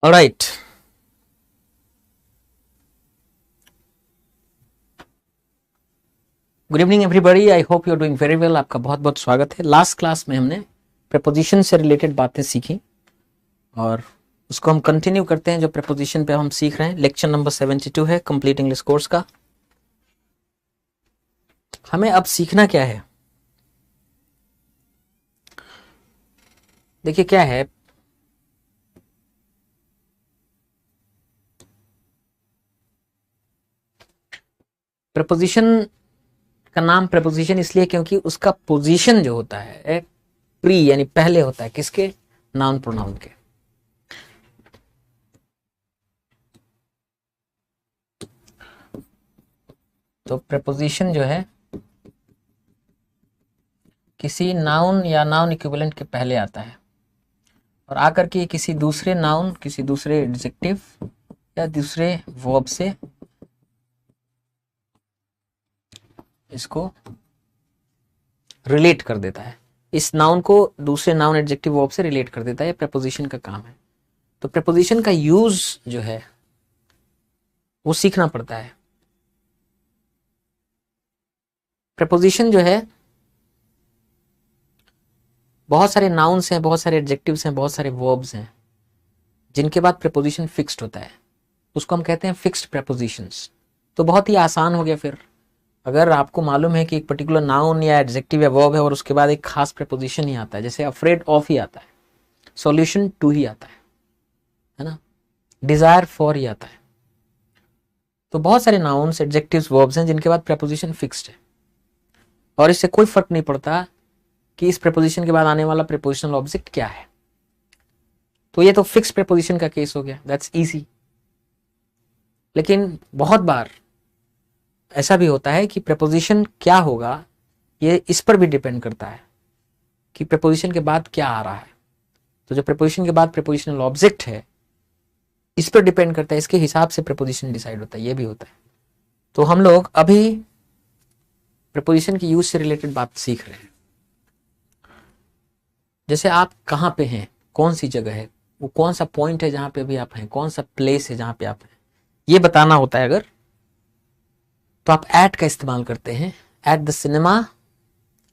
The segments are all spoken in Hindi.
All right. Good evening everybody, I hope you are doing very well. आपका बहुत बहुत स्वागत है। लास्ट क्लास में हमने प्रेपोजिशन से रिलेटेड बातें सीखी और उसको हम कंटिन्यू करते हैं। जो प्रेपोजिशन पे हम सीख रहे हैं, लेक्चर नंबर 72 है कंप्लीट इंग्लिश कोर्स का। हमें अब सीखना क्या है, देखिए क्या है। प्रेपोजिशन का नाम प्रेपोजिशन इसलिए क्योंकि उसका पोजीशन जो होता है प्री यानी पहले होता है किसके, नाउन प्रोनाउन के। तो प्रेपोजिशन जो है किसी नाउन या नाउन इक्विवेलेंट के पहले आता है और आकर के किसी दूसरे नाउन, किसी दूसरे एडजेक्टिव या दूसरे वर्ब से इसको रिलेट कर देता है। इस नाउन को दूसरे नाउन एडजेक्टिव वर्ब से रिलेट कर देता है। प्रेपोजिशन का काम है। तो प्रेपोजिशन का यूज जो है वो सीखना पड़ता है। प्रेपोजिशन जो है बहुत सारे नाउन्स हैं, बहुत सारे एडजेक्टिव्स हैं, बहुत सारे वर्ब्स हैं जिनके बाद प्रेपोजिशन फिक्स्ड होता है। उसको हम कहते हैं फिक्स्ड प्रेपोजिशंस। तो बहुत ही आसान हो गया फिर। अगर आपको मालूम है कि एक पर्टिकुलर नाउन या एडजेक्टिव या वर्ब है और उसके बाद एक खास प्रेपोजिशन ही आता है, जैसे अफ्रेड ऑफ ही आता है, सॉल्यूशन टू ही आता है ना, डिजायर फॉर ही आता है। तो बहुत सारे नाउन्स, एडजेक्टिव्स, वर्ब्स हैं जिनके बाद प्रेपोजिशन फिक्स्ड है और इससे कोई फर्क नहीं पड़ता कि इस प्रेपोजिशन के बाद आने वाला प्रेपोजिशनल ऑब्जेक्ट क्या है। तो ये तो फिक्स प्रेपोजिशन का केस हो गया, दैट्स इजी। लेकिन बहुत बार ऐसा भी होता है कि प्रेपोजिशन क्या होगा ये इस पर भी डिपेंड करता है कि प्रेपोजिशन के बाद क्या आ रहा है। तो जो प्रेपोजिशन के बाद प्रेपोजिशनल ऑब्जेक्ट है इस पर डिपेंड करता है, इसके हिसाब से प्रेपोजिशन डिसाइड होता है, ये भी होता है। तो हम लोग अभी प्रेपोजिशन की यूज से रिलेटेड बात सीख रहे हैं। जैसे आप कहाँ पे हैं, कौन सी जगह है, वो कौन सा पॉइंट है जहां पे अभी आप हैं, कौन सा प्लेस है जहां पे आप हैं, ये बताना होता है अगर, तो आप एट का इस्तेमाल करते हैं। At the cinema,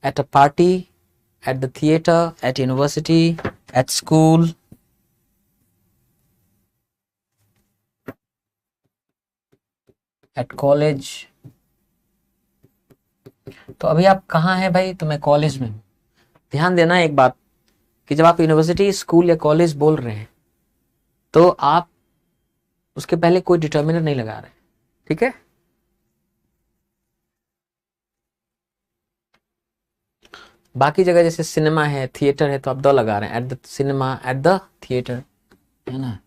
at a party, at the theatre, at university, at school. At college. तो अभी आप कहाँ हैं भाई, तो मैं कॉलेज में हूं। ध्यान देना एक बात कि जब आप यूनिवर्सिटी, स्कूल या कॉलेज बोल रहे हैं तो आप उसके पहले कोई डिटर्मिनर नहीं लगा रहे, ठीक है। बाकी जगह जैसे सिनेमा है, थिएटर है, तो आप द लगा रहे हैं, at the cinema, at the theatre, है ना,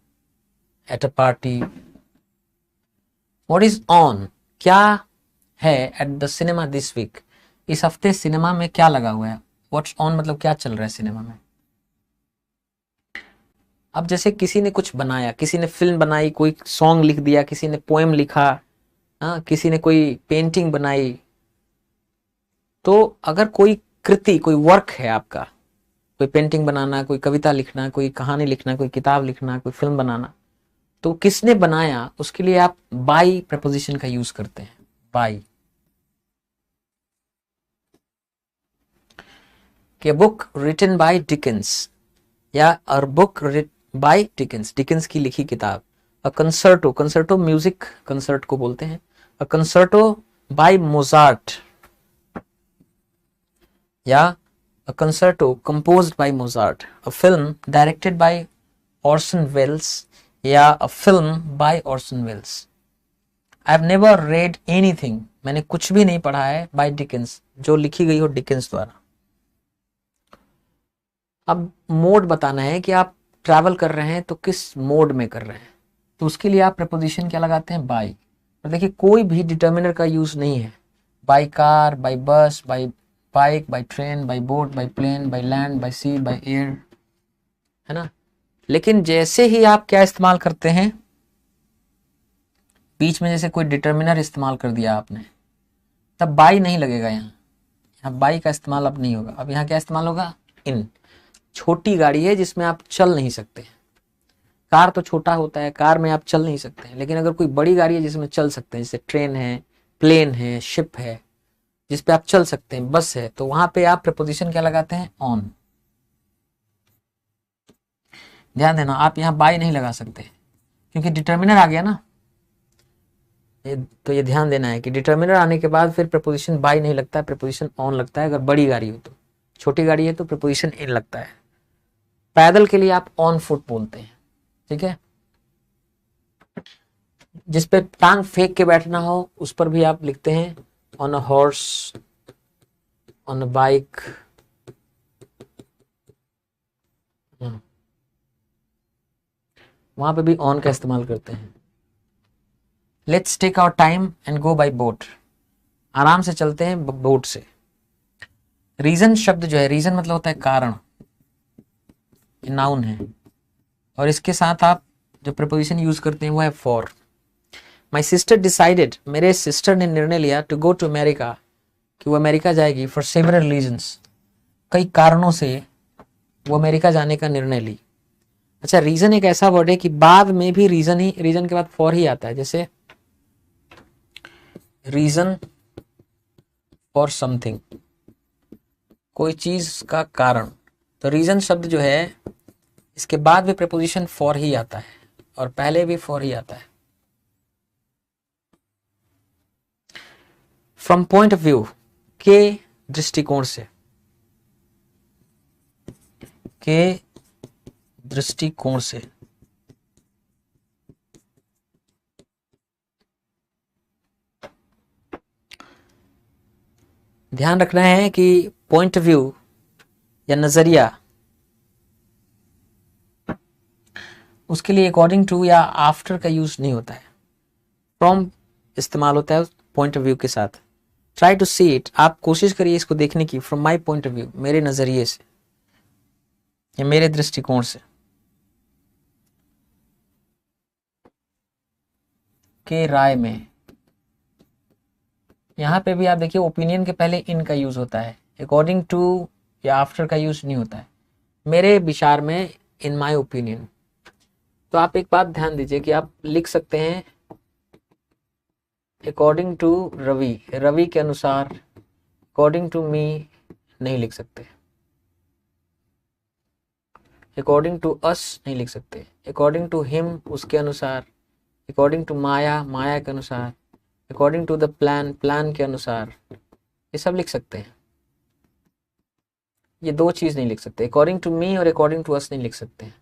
at a party. What is on, क्या है at the cinema this week, इस हफ्ते सिनेमा में क्या लगा हुआ है। व्हाट्स ऑन मतलब क्या चल रहा है सिनेमा में। अब जैसे किसी ने कुछ बनाया, किसी ने फिल्म बनाई, कोई सॉन्ग लिख दिया, किसी ने पोएम लिखा, किसी ने कोई पेंटिंग बनाई, तो अगर कोई कृति, कोई वर्क है आपका, कोई पेंटिंग बनाना, कोई कविता लिखना, कोई कहानी लिखना, कोई किताब लिखना, कोई फिल्म बनाना, तो किसने बनाया उसके लिए आप बाय प्रपोजिशन का यूज करते हैं। बाय के बुक रिटन बाय डिकेंस या a book by Dickens, Dickens की लिखी किताब। अ कंसर्टो, कंसर्टो म्यूजिक कंसर्ट को बोलते हैं। अ कंसर्टो बाय मोजार्ट या a concerto composed by Mozart. A film directed by Orson Welles या a film by Orson Welles. I have never read anything, मैंने कुछ भी नहीं पढ़ा है, बाय डिकेंस, जो लिखी गई हो डिकेंस द्वारा। अब मोड बताना है कि आप ट्रैवल कर रहे हैं तो किस मोड में कर रहे हैं, तो उसके लिए आप प्रपोजिशन क्या लगाते हैं, बाय। और देखिए कोई भी डिटर्मिनर का यूज नहीं है। By car, by bus, by bike, by train, by boat, by plane, by land, by sea, by air, है ना। लेकिन जैसे ही आप क्या इस्तेमाल करते हैं, बीच में जैसे कोई डिटर्मिनर इस्तेमाल कर दिया आपने, तब बाय नहीं लगेगा। यहाँ बाय का इस्तेमाल अब नहीं होगा। अब यहाँ क्या इस्तेमाल होगा, इन। छोटी गाड़ी है जिसमें आप चल नहीं सकते, कार तो छोटा होता है, कार में आप चल नहीं सकते हैं, लेकिन अगर कोई बड़ी गाड़ी है जिसमें चल सकते हैं, जैसे ट्रेन है, प्लेन है, शिप है, जिस पे आप चल सकते हैं, बस है, तो वहां पे आप प्रपोजिशन क्या लगाते हैं? ऑन। ध्यान देना, आप यहाँ बाय नहीं लगा सकते क्योंकि डिटर्मिनर आ गया ना। तो ये ध्यान देना है कि डिटर्मिनर आने के बाद फिर प्रपोजिशन बाय नहीं लगता है, प्रपोजिशन ऑन लगता है अगर बड़ी गाड़ी हो तो। छोटी गाड़ी है तो प्रपोजिशन इन लगता है। पैदल के लिए आप ऑन फुट बोलते हैं, ठीक है। जिस पे टांग फेंक के बैठना हो उस पर भी आप लिखते हैं on a horse, on a bike. वहां पे भी ऑन का इस्तेमाल करते हैं। Let's take our time and go by boat. आराम से चलते हैं बोट से। रीजन शब्द जो है, रीजन मतलब होता है कारण, नाउन है, और इसके साथ आप जो प्रपोजिशन यूज करते हैं वो है फॉर। माई सिस्टर डिसाइडेड, मेरे सिस्टर ने निर्णय लिया, टू गो टू अमेरिका, कि वो अमेरिका जाएगी, फॉर सेवरल रीजन्स, कई कारणों से वो अमेरिका जाने का निर्णय ली। अच्छा, रीजन एक ऐसा वर्ड है कि बाद में भी रीजन के बाद फॉर ही आता है। जैसे रीजन फॉर समथिंग, कोई चीज का कारण, तो रीजन शब्द जो है इसके बाद भी प्रपोजिशन फॉर ही आता है और पहले भी फॉर ही आता है। फ्रॉम पॉइंट ऑफ व्यू, के दृष्टिकोण से, के दृष्टिकोण से। ध्यान रखना है कि पॉइंट ऑफ व्यू या नजरिया, उसके लिए अकॉर्डिंग टू या आफ्टर का यूज नहीं होता है, फ्रॉम इस्तेमाल होता है पॉइंट ऑफ व्यू के साथ। ट्राई टू सी इट, आप कोशिश करिए इसको देखने की, from my point of view, मेरे नजरिए से या मेरे दृष्टिकोण से। के राय में, यहां पे भी आप देखिए ओपिनियन के पहले इन का यूज होता है, अकॉर्डिंग टू या आफ्टर का यूज नहीं होता है। मेरे विचार में, इन माई ओपिनियन। तो आप एक बात ध्यान दीजिए कि आप लिख सकते हैं अकॉर्डिंग टू रवि, रवि के अनुसार, अकॉर्डिंग टू मी नहीं लिख सकते, अकॉर्डिंग टू अस नहीं लिख सकते, अकॉर्डिंग टू हिम उसके अनुसार, अकॉर्डिंग टू माया माया के अनुसार, according to the plan plan के अनुसार, ये सब लिख सकते हैं। ये दो चीज नहीं लिख सकते, अकॉर्डिंग टू मी और अकॉर्डिंग टू अस नहीं लिख सकते हैं।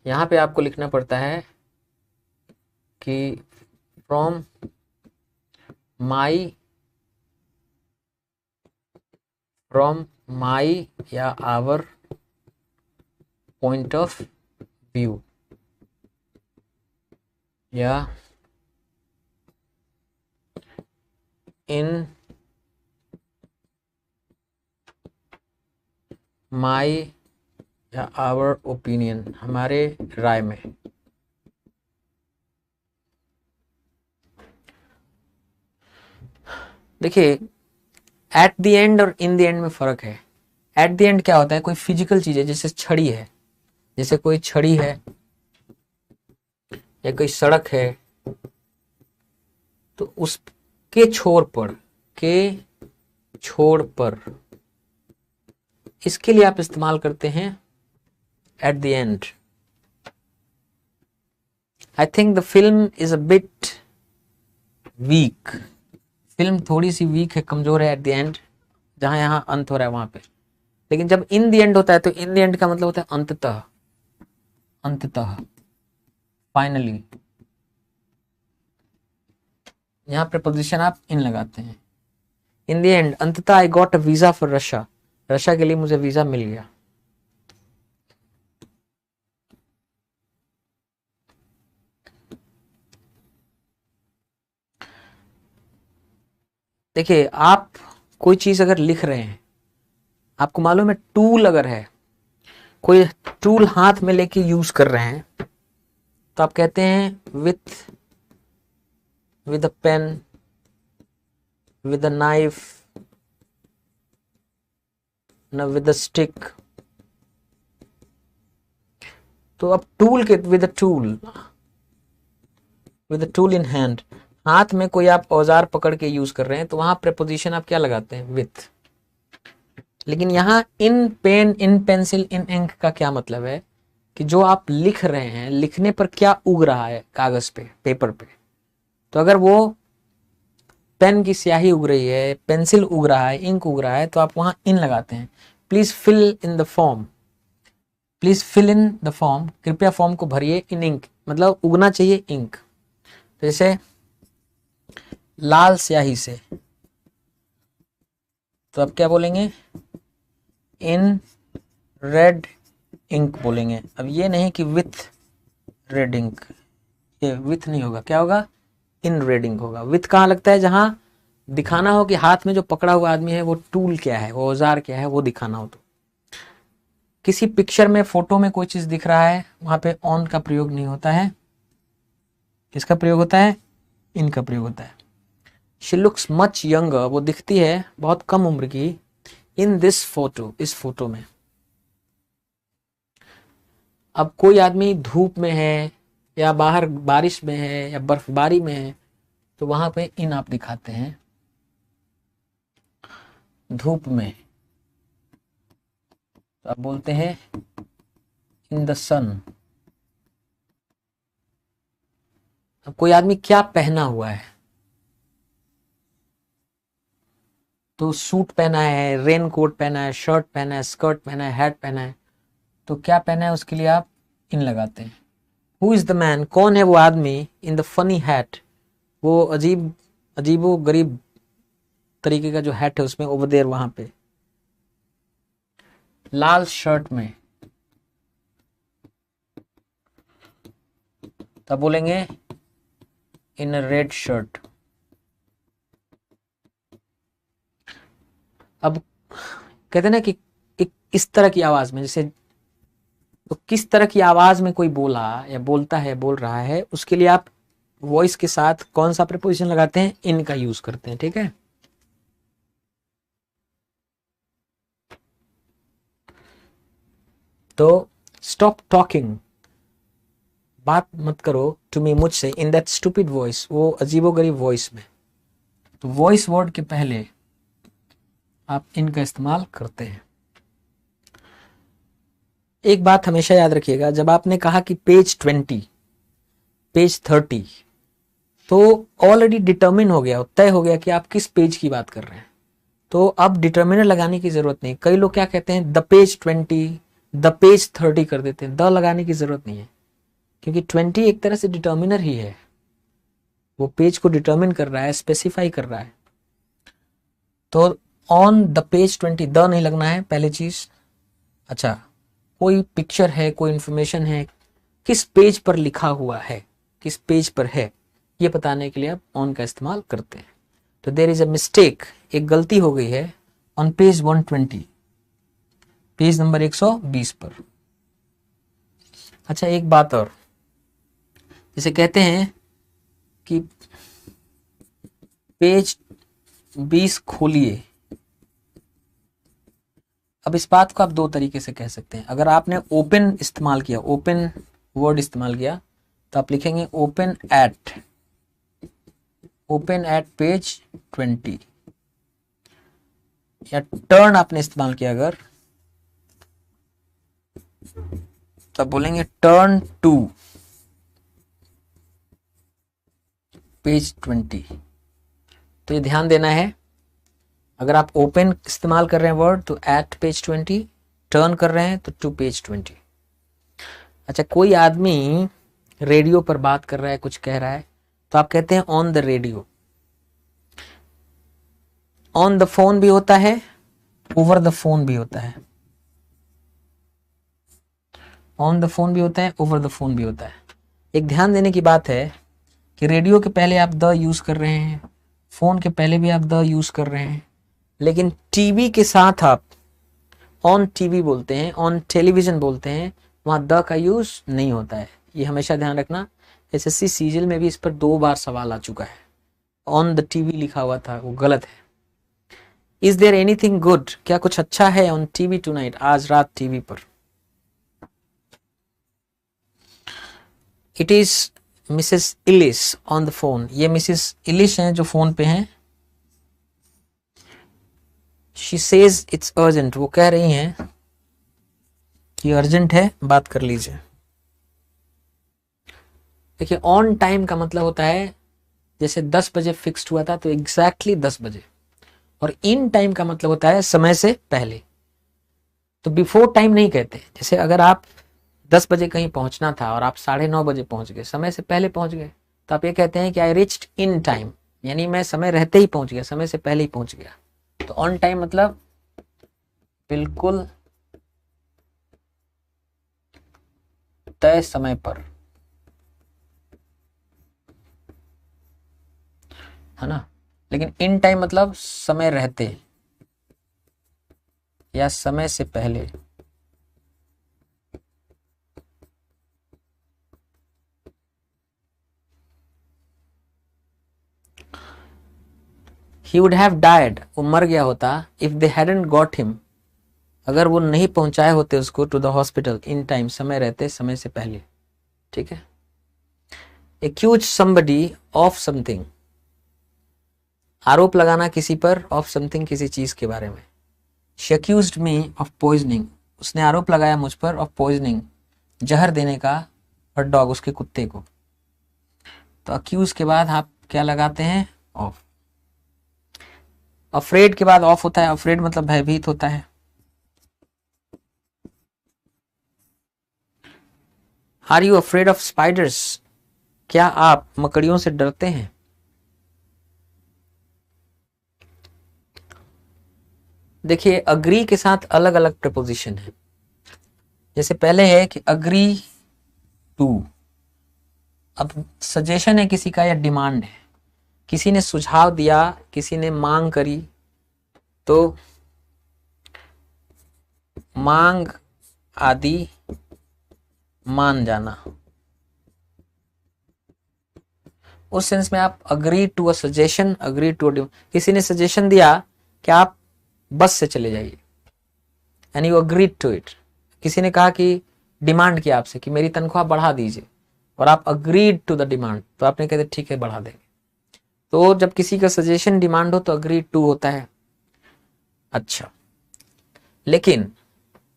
यहां पे आपको लिखना पड़ता है कि फ्रॉम माई, फ्रॉम माई या आवर पॉइंट ऑफ व्यू, या इन माई या आवर ओपिनियन, हमारे राय में। देखिए, एट द एंड और इन द एंड में फर्क है। एट द एंड क्या होता है? कोई फिजिकल चीज है, जैसे छड़ी है, जैसे कोई छड़ी है या कोई सड़क है, तो उसके छोर पर, के छोर पर, इसके लिए आप इस्तेमाल करते हैं at the end. I think the film is a bit weak, film थोड़ी सी वीक है, कमजोर है एट द एंड, जहां यहां अंत हो रहा है वहां पे। लेकिन जब इन द एंड होता है तो इन द एंड का मतलब होता है अंततः, अंततः, फाइनली। यहां प्रपोजिशन आप इन लगाते हैं। इन द एंड, अंततः I got a visa for Russia, Russia के लिए मुझे वीजा मिल गया। देखिए, आप कोई चीज अगर लिख रहे हैं, आपको मालूम है टूल अगर है, कोई टूल हाथ में लेके यूज कर रहे हैं, तो आप कहते हैं with a pen, with a knife, न विद अ स्टिक, तो अब टूल के with a tool in hand, हाथ में कोई आप औजार पकड़ के यूज कर रहे हैं तो वहां प्रेपोजिशन आप क्या लगाते हैं? विथ। लेकिन यहाँ in pen, in pencil, in ink का क्या मतलब है कि जो आप लिख रहे हैं, लिखने पर क्या उग रहा है कागज पे, पेपर पे। तो अगर वो पेन की स्याही उग रही है, पेंसिल उग रहा है, इंक उग रहा है, तो आप वहां इन लगाते हैं। Please fill in the form, please fill in the form, कृपया फॉर्म को भरिए इन इंक, मतलब उगना चाहिए इंक। तो जैसे लाल स्याही से, तो आप क्या बोलेंगे? इन रेड इंक बोलेंगे। अब ये नहीं कि विथ रेड इंक, ये विथ नहीं होगा, क्या होगा? इन रेड इंक होगा। विथ कहाँ लगता है? जहां दिखाना हो कि हाथ में जो पकड़ा हुआ आदमी है वो टूल क्या है, वो औजार क्या है, वो दिखाना हो। तो किसी पिक्चर में, फोटो में कोई चीज दिख रहा है, वहां पे ऑन का प्रयोग नहीं होता है, किसका प्रयोग होता है? इन का प्रयोग होता है। शी लुक्स मच यंगर, वो दिखती है बहुत कम उम्र की, इन दिस फोटो, इस फोटो में। अब कोई आदमी धूप में है या बाहर बारिश में है या बर्फबारी में है, तो वहां पे इन आप दिखाते हैं। धूप में तो आप बोलते हैं इन द सन। अब कोई आदमी क्या पहना हुआ है, तो सूट पहना है, रेन कोट पहना है, शर्ट पहना है, स्कर्ट पहना है, हैट पहना है, तो क्या पहना है उसके लिए आप इन लगाते हैं। हु इज द मैन, कौन है वो आदमी, इन द फनी हैट, वो अजीबो गरीब तरीके का जो हैट है उसमें, ओवर देयर, वहां पे। लाल शर्ट में तब बोलेंगे इन रेड शर्ट। अब कहते ना कि इस तरह की आवाज में, जैसे तो किस तरह की आवाज में कोई बोला या बोलता है, बोल रहा है, उसके लिए आप वॉइस के साथ कौन सा प्रीपोजिशन लगाते हैं? इन का यूज करते हैं। ठीक है, तो स्टॉप टॉकिंग, बात मत करो टू मी, मुझसे, इन दैट स्टूपिड वॉइस, वो अजीबोगरीब वॉइस में। तो वॉइस वर्ड के पहले आप इनका इस्तेमाल करते हैं। एक बात हमेशा याद रखिएगा, जब आपने कहा कि पेज 20, पेज 30, तो ऑलरेडी डिटर्मिन हो गया, तय हो गया कि आप किस पेज की बात कर रहे हैं। तो अब डिटर्मिनर लगाने की जरूरत नहीं। कई लोग क्या कहते हैं? द पेज 20, द पेज 30 कर देते हैं, द लगाने की जरूरत नहीं है, क्योंकि 20 एक तरह से डिटर्मिनर ही है, वो पेज को डिटर्मिन कर रहा है, स्पेसिफाई कर रहा है। तो ऑन द पेज 20 द नहीं लगना है, पहली चीज। अच्छा, कोई पिक्चर है, कोई इंफॉर्मेशन है, किस पेज पर लिखा हुआ है, किस पेज पर है, ये बताने के लिए आप ऑन का इस्तेमाल करते हैं। तो देयर इज अ मिस्टेक, एक गलती हो गई है, ऑन पेज 120, पेज नंबर 120 पर। अच्छा, एक बात और, जैसे कहते हैं कि पेज 20 खोलिए। अब इस बात को आप दो तरीके से कह सकते हैं। अगर आपने ओपन इस्तेमाल किया, ओपन वर्ड इस्तेमाल किया, तो आप लिखेंगे ओपन एट पेज 20। या टर्न आपने इस्तेमाल किया अगर, तो आप बोलेंगे टर्न टू पेज 20। तो ये ध्यान देना है, अगर आप ओपन इस्तेमाल कर रहे हैं वर्ड तो एट पेज 20, टर्न कर रहे हैं तो टू पेज 20। अच्छा, कोई आदमी रेडियो पर बात कर रहा है, कुछ कह रहा है, तो आप कहते हैं on the radio. On the phone भी होता है, ओवर द फोन भी होता है। ऑन द फोन भी होता है, ओवर द फोन भी होता है। एक ध्यान देने की बात है कि रेडियो के पहले आप द यूज कर रहे हैं, फोन के पहले भी आप द यूज कर रहे हैं, लेकिन टीवी के साथ आप ऑन टीवी बोलते हैं, ऑन टेलीविजन बोलते हैं, वहां द का यूज नहीं होता है। ये हमेशा ध्यान रखना। एसएससी सीजीएल में भी इस पर 2 बार सवाल आ चुका है। ऑन द टीवी लिखा हुआ था, वो गलत है। इज देयर एनीथिंग गुड, क्या कुछ अच्छा है ऑन टीवी टुनाइट, आज रात टीवी पर। It is Mrs Ellis on the phone. ये मिसेस इलिस हैं जो फोन पे हैं। शी सेज इट्स अर्जेंट, वो कह रही हैं कि अर्जेंट है, बात कर लीजिए। देखिए ऑन टाइम का मतलब होता है जैसे 10 बजे फिक्स्ड हुआ था तो एग्जैक्टली 10 बजे, और इन टाइम का मतलब होता है समय से पहले। तो बिफोर टाइम नहीं कहते। जैसे अगर आप 10 बजे कहीं पहुंचना था और आप 9:30 बजे पहुंच गए, समय से पहले पहुंच गए, तो आप ये कहते हैं कि आई रिच्ड इन टाइम, यानी मैं समय रहते ही पहुंच गया, समय से पहले ही पहुंच गया। तो ऑन टाइम मतलब बिल्कुल तय समय पर, है ना। लेकिन इन टाइम मतलब समय रहते या समय से पहले। ही वुड हैव डाइड, वो मर गया होता, if they hadn't got him, अगर वो नहीं पहुंचाए होते उसको to the hospital in time, समय रहते, समय से पहले। ठीक है। एक्यूज समबडी ऑफ समथिंग, आरोप लगाना किसी पर, ऑफ समथिंग किसी चीज के बारे में। She accused me of poisoning, उसने आरोप लगाया मुझ पर, ऑफ पॉइजनिंग, जहर देने का, हर डॉग, उसके कुत्ते को। तो अक्यूज के बाद आप क्या लगाते हैं, ऑफ। अफ्रेड के बाद ऑफ होता है, अफ्रेड मतलब भयभीत होता है। Are you afraid of spiders, क्या आप मकड़ियों से डरते हैं। देखिए अग्री के साथ अलग अलग प्रपोजिशन है। जैसे पहले है कि अग्री टू, अब सजेशन है किसी का या डिमांड है, किसी ने सुझाव दिया, किसी ने मांग करी, तो मांग आदि मान जाना, उस सेंस में आप agree to a suggestion, agree to a, किसी ने सजेशन दिया कि आप बस से चले जाइए, and you agree to it. किसी ने कहा कि डिमांड किया आपसे कि मेरी तनख्वाह बढ़ा दीजिए, और आप अग्रीड टू द डिमांड, तो आपने कहते ठीक है बढ़ा देंगे। तो जब किसी का सजेशन डिमांड हो तो अग्री टू होता है। अच्छा, लेकिन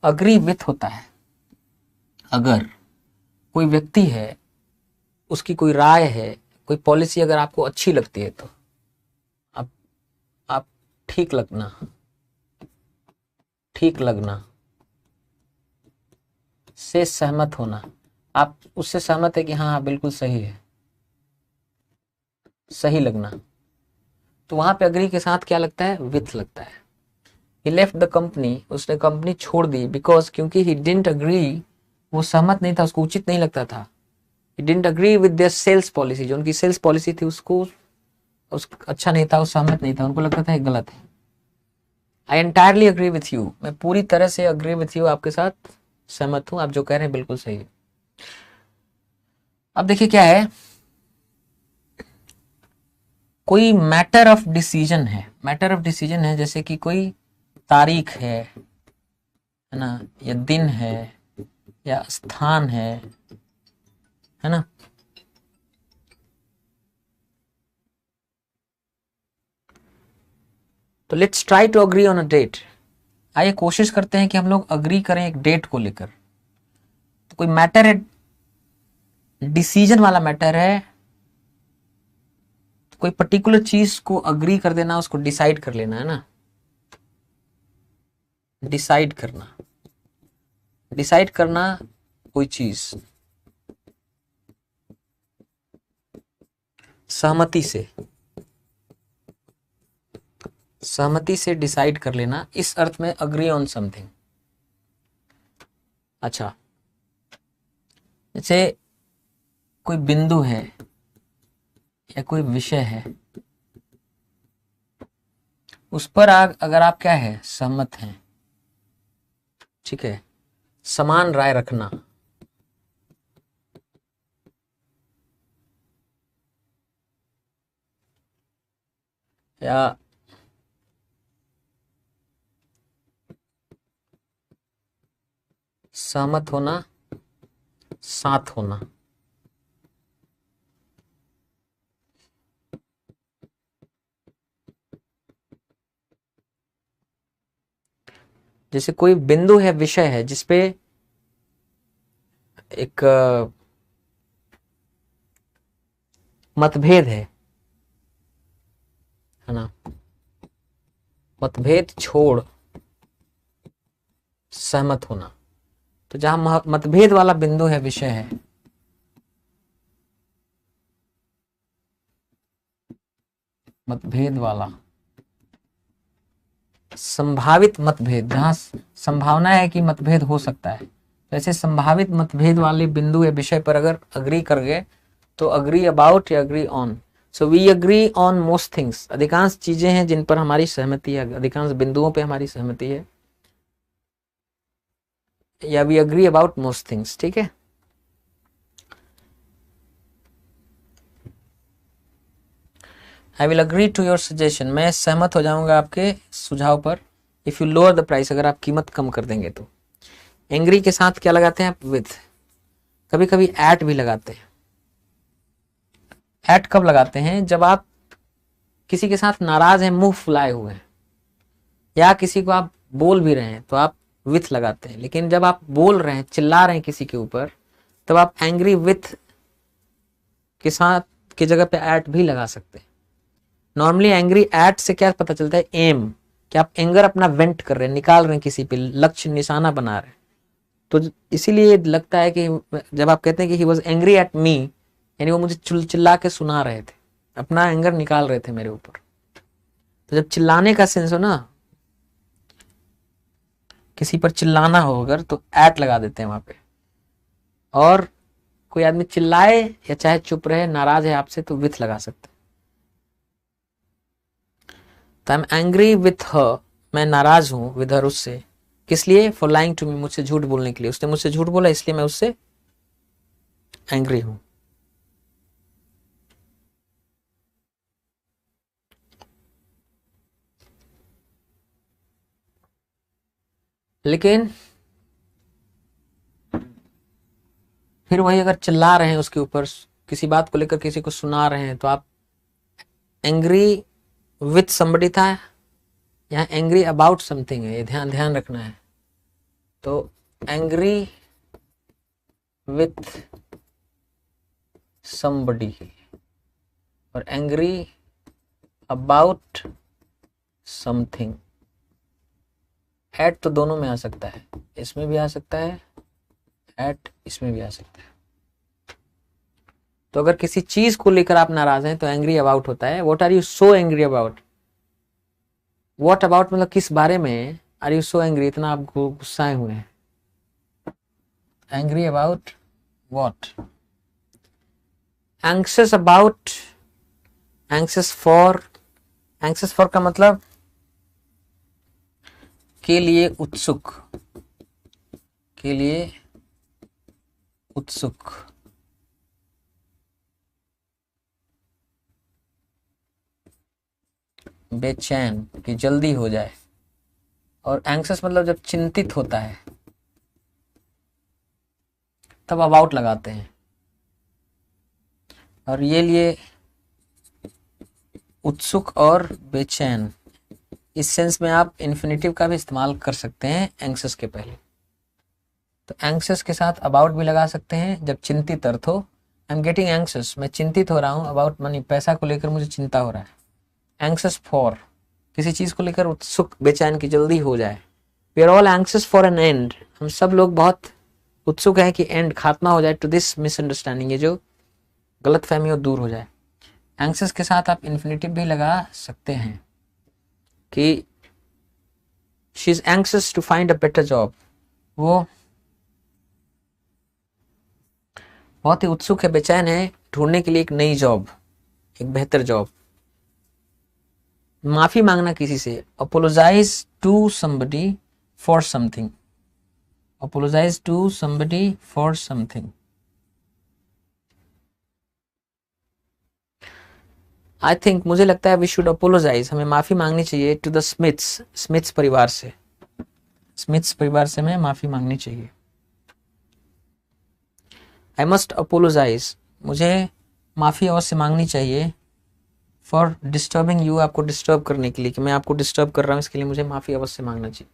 अग्री विथ होता है। अगर कोई व्यक्ति है, उसकी कोई राय है, कोई पॉलिसी अगर आपको अच्छी लगती है तो आप ठीक लगना, ठीक लगना से सहमत होना, आप उससे सहमत है कि हाँ हाँ बिल्कुल सही है, सही लगना, तो वहां पे अग्री के साथ क्या लगता है, विथ लगता है। ही लेफ्ट द कंपनी, उसने कंपनी छोड़ दी, बिकॉज क्योंकि ही डिडंट अग्री, वो सहमत नहीं था, उसको उचित नहीं लगता था। He didn't agree with their sales policy, जो उनकी सेल्स पॉलिसी थी उसको उस अच्छा नहीं था, वो सहमत नहीं था, उनको लगता था ये गलत है। आई एंटायरली अग्री विथ यू, मैं पूरी तरह से अग्री विथ यू, आपके साथ सहमत हूं, आप जो कह रहे हैं बिल्कुल सही है। अब देखिए क्या है, कोई मैटर ऑफ डिसीजन है, मैटर ऑफ डिसीजन है, जैसे कि कोई तारीख है ना, या दिन है, या स्थान है ना। तो let's try to agree on a date, आइए कोशिश करते हैं कि हम लोग अग्री करें एक डेट को लेकर। तो कोई मैटर है, डिसीजन वाला मैटर है, तो कोई पर्टिकुलर चीज को अग्री कर देना, उसको डिसाइड कर लेना, है ना। डिसाइड करना, डिसाइड करना कोई चीज सहमति से, सहमति से डिसाइड कर लेना, इस अर्थ में अग्री ऑन समथिंग। अच्छा, जैसे कोई बिंदु है या कोई विषय है, उस पर अगर आप क्या है, सहमत हैं, ठीक है, समान राय रखना, या सहमत होना, साथ होना, जैसे कोई बिंदु है, विषय है, जिसपे एक मतभेद है ना, मतभेद छोड़ सहमत होना। तो जहां मतभेद वाला बिंदु है, विषय है, मतभेद वाला, संभावित मतभेद, जहां संभावना है कि मतभेद हो सकता है, तो ऐसे संभावित मतभेद वाले बिंदु या विषय पर अगर अग्री कर गए तो अग्री अबाउट या agree on. So we agree on most things, अधिकांश चीजें हैं जिन पर हमारी सहमति है, अधिकांश बिंदुओं पे हमारी सहमति है, या we agree about most things. ठीक है, I will agree to your suggestion, मैं सहमत हो जाऊंगा आपके सुझाव पर। If you lower the price, अगर आप कीमत कम कर देंगे तो। एंग्री के साथ क्या लगाते हैं आप? विथ। कभी कभी एट भी लगाते हैं। एट कब लगाते हैं? जब आप किसी के साथ नाराज हैं, मुंह फुलाए हुए हैं, या किसी को आप बोल भी रहे हैं तो आप विथ लगाते हैं। लेकिन जब आप बोल रहे हैं, चिल्ला रहे हैं किसी के ऊपर, तब आप एंग्री विथ के साथ की जगह पे एट भी लगा सकते हैं। नॉर्मली एंग्री एट से क्या पता चलता है? एम, कि आप एंगर अपना वेंट कर रहे हैं, निकाल रहे हैं किसी पे, लक्ष्य निशाना बना रहे हैं। तो इसीलिए लगता है कि जब आप कहते हैं कि he was angry at me, यानी वो मुझे चिल्ला के सुना रहे थे, अपना एंगर निकाल रहे थे मेरे ऊपर। तो जब चिल्लाने का सेंस हो ना, किसी पर चिल्लाना हो अगर, तो एट लगा देते हैं वहां पे। और कोई आदमी चिल्लाए या चाहे चुप रहे, नाराज है आपसे, तो विथ लगा सकते हैं। तो I am angry with her, मैं नाराज हूं विद हर, उससे। किस लिए? फॉर लाइंग टू मी, मुझसे झूठ बोलने के लिए। उसने मुझसे झूठ बोला, इसलिए मैं उससे एंग्री हूं। लेकिन फिर वही अगर चिल्ला रहे हैं उसके ऊपर, किसी बात को लेकर किसी को सुना रहे हैं, तो आप एंग्री विथ समबडी था, यहाँ एंग्री अबाउट समथिंग है, ये ध्यान रखना है। तो एंग्री विथ समबडी और एंग्री अबाउट समथिंग, एट तो दोनों में आ सकता है, इसमें भी आ सकता है, एट इसमें भी आ सकता है। तो अगर किसी चीज को लेकर आप नाराज हैं तो एंग्री अबाउट होता है। What are you so angry about? What about मतलब किस बारे में? आर यू सो एंग्री, इतना आप गुस्साए हुए हैं। Angry about what? Anxious about, anxious for. Anxious for का मतलब के लिए उत्सुक, के लिए उत्सुक। बेचैन, कि जल्दी हो जाए। और एंक्सियस मतलब जब चिंतित होता है, तब अबाउट लगाते हैं। और ये लिए उत्सुक और बेचैन, इस सेंस में आप इन्फिनेटिव का भी इस्तेमाल कर सकते हैं एंक्सियस के पहले। तो एंक्सियस के साथ अबाउट भी लगा सकते हैं जब चिंतित अर्थ हो। आई एम गेटिंग एंक्सियस, मैं चिंतित हो रहा हूँ, अबाउट मनी, पैसा को लेकर मुझे चिंता हो रहा है। एंक्सियस फॉर, किसी चीज को लेकर उत्सुक, बेचैन, की जल्दी हो जाए। We are all anxious for an end, हम सब लोग बहुत उत्सुक हैं कि एंड, खात्मा हो जाए, टू दिस मिसअंडरस्टैंडिंग, ये जो गलतफहमी हो दूर हो जाए। एंक्सियस के साथ आप इन्फिनेटिव भी लगा सकते हैं कि she is anxious to find a better job, वो बहुत ही उत्सुक है, बेचैन है, ढूंढने के लिए एक नई जॉब, एक बेहतर जॉब। माफी मांगना किसी से, apologise to somebody for something, apologise to somebody for something. I think, मुझे लगता है वी शुड अपोलोजाइज, हमें माफी मांगनी चाहिए टू द स्मिथ्स, स्मिथ्स परिवार से, स्मिथ्स परिवार से हमें माफी मांगनी चाहिए। आई मस्ट अपोलोजाइज, मुझे माफी अवश्य मांगनी चाहिए, फॉर डिस्टर्बिंग यू, आपको डिस्टर्ब करने के लिए, कि मैं आपको डिस्टर्ब कर रहा हूं, इसके लिए मुझे माफी अवश्य मांगना चाहिए।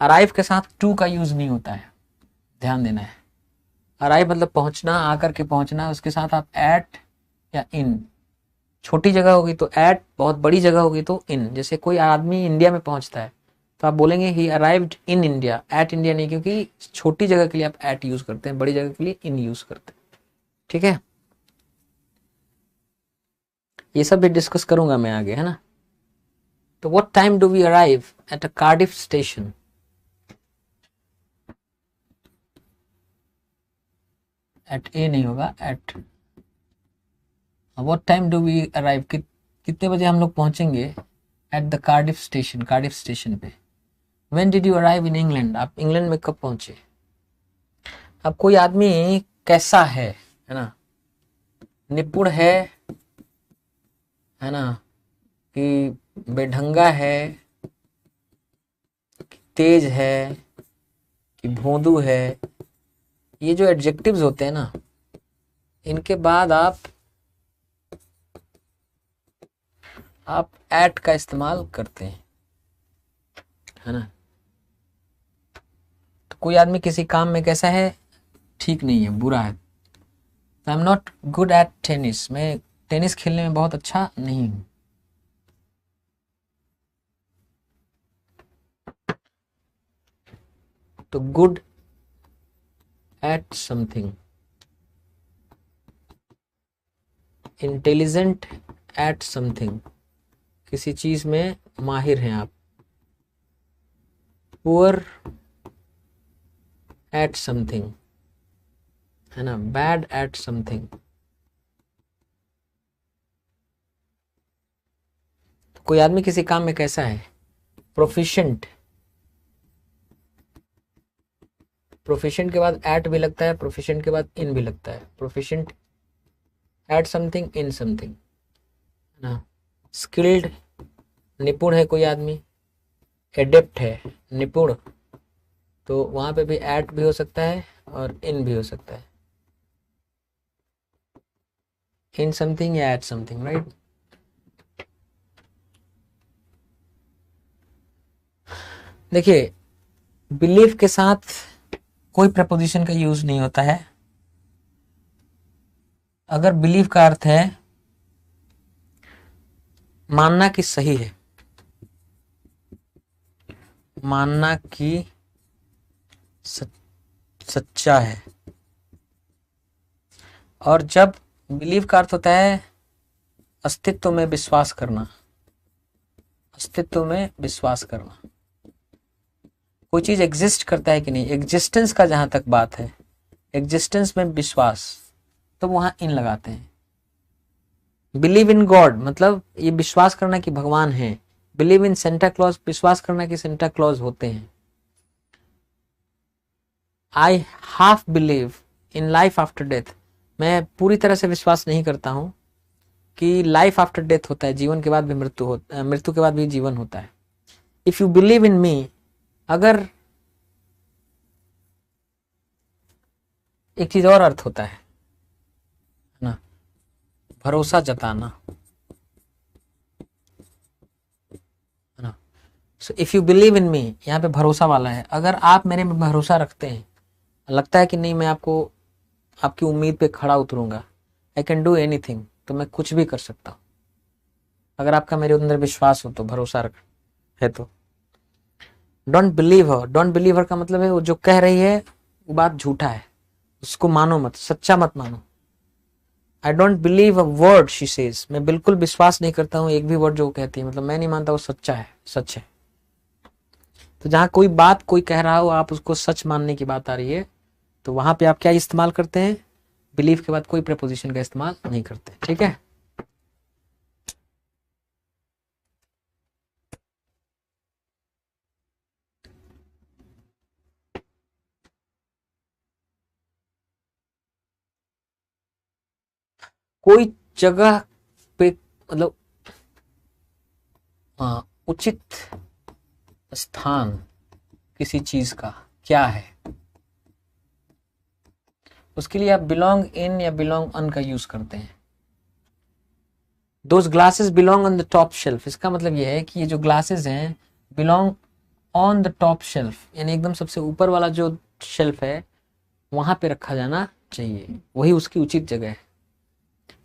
अराइव के साथ टू का यूज नहीं होता है, ध्यान देना है। अराइव मतलब पहुंचना, आकर के पहुंचना, उसके साथ आप एट या इन, छोटी जगह होगी तो एट, बहुत बड़ी जगह होगी तो इन। जैसे कोई आदमी इंडिया में पहुंचता है तो आप बोलेंगे he arrived in India, at India नहीं, क्योंकि छोटी जगह के लिए आप एट यूज करते हैं, बड़ी जगह के लिए इन यूज करते हैं। ठीक है, ये सब भी डिस्कस करूंगा मैं आगे, है ना। तो what time do we arrive at a Cardiff station? At a नहीं होगा, at. What time do we arrive, कितने बजे हम लोग पहुंचेंगे at the Cardiff station, Cardiff station पे। When did you arrive in England, आप इंग्लैंड में कब पहुंचे। अब कोई आदमी कैसा है ना, निपुण है ना, कि बेढंगा है, कि तेज है, कि भोंदू है, ये जो एडजेक्टिव्स होते हैं ना, इनके बाद आप एट का इस्तेमाल करते हैं, है ना। तो कोई आदमी किसी काम में कैसा है, ठीक नहीं है, बुरा है। I am not good at tennis, मैं टेनिस खेलने में बहुत अच्छा नहीं हूं। तो good at something, intelligent at something, किसी चीज में माहिर हैं आप। पुअर एट समथिंग, है ना, बैड एट समथिंग। तो कोई आदमी किसी काम में कैसा है, प्रोफिशिएंट, प्रोफिशिएंट के बाद एट भी लगता है, प्रोफिशिएंट के बाद इन भी लगता है, proficient at something in something, है ना। स्किल्ड, निपुण है कोई आदमी, एडेप्ट है, निपुण, तो वहां पे भी एट भी हो सकता है और इन भी हो सकता है, इन समथिंग या एट समथिंग, राइट। देखिए, बिलीव के साथ कोई प्रपोजिशन का यूज नहीं होता है। अगर बिलीव का अर्थ है मानना कि सही है, मानना कि सच्चा है, और जब बिलीव का अर्थ होता है अस्तित्व में विश्वास करना, अस्तित्व में विश्वास करना, कोई चीज एग्जिस्ट करता है कि नहीं, एग्जिस्टेंस का जहां तक बात है, एग्जिस्टेंस में विश्वास, तो वहां इन लगाते हैं। बिलीव इन गॉड मतलब ये विश्वास करना कि भगवान है। बिलीव इन सेंटा क्लॉज, विश्वास करना कि सेंटा क्लॉज होते हैं। I half believe in life after death, मैं पूरी तरह से विश्वास नहीं करता हूं कि लाइफ आफ्टर डेथ होता है, जीवन के बाद भी मृत्यु होता है, मृत्यु के बाद भी जीवन होता है। इफ यू बिलीव इन मी, अगर एक चीज और अर्थ होता है ना, भरोसा जताना, है ना। So if you believe in me, यहाँ पे भरोसा वाला है, अगर आप मेरे में भरोसा रखते हैं, लगता है कि नहीं मैं आपको आपकी उम्मीद पे खड़ा उतरूंगा, आई कैन डू एनीथिंग, तो मैं कुछ भी कर सकता हूँ। अगर आपका मेरे अंदर विश्वास हो तो, भरोसा रख है तो। Don't believe her, don't believe her का मतलब है वो जो कह रही है वो बात झूठा है, उसको मानो मत, सच्चा मत मानो। I don't believe a word she says, मैं बिल्कुल विश्वास नहीं करता हूँ एक भी वर्ड जो वो कहती है, मतलब मैं नहीं मानता वो सच्चा है, सच है। तो जहां कोई बात कोई कह रहा हो, आप उसको सच मानने की बात आ रही है, तो वहां पे आप क्या इस्तेमाल करते हैं, बिलीव के बाद कोई प्रपोजिशन का इस्तेमाल नहीं करते। ठीक है, कोई जगह पे मतलब उचित स्थान किसी चीज का क्या है, उसके लिए आप बिलोंग इन या बिलोंग ऑन का यूज करते हैं। Those glasses belong on the top shelf, इसका मतलब यह है कि ये जो ग्लासेस हैं belong on the top shelf, यानी एकदम सबसे ऊपर वाला जो शेल्फ है वहां पे रखा जाना चाहिए, वही उसकी उचित जगह है।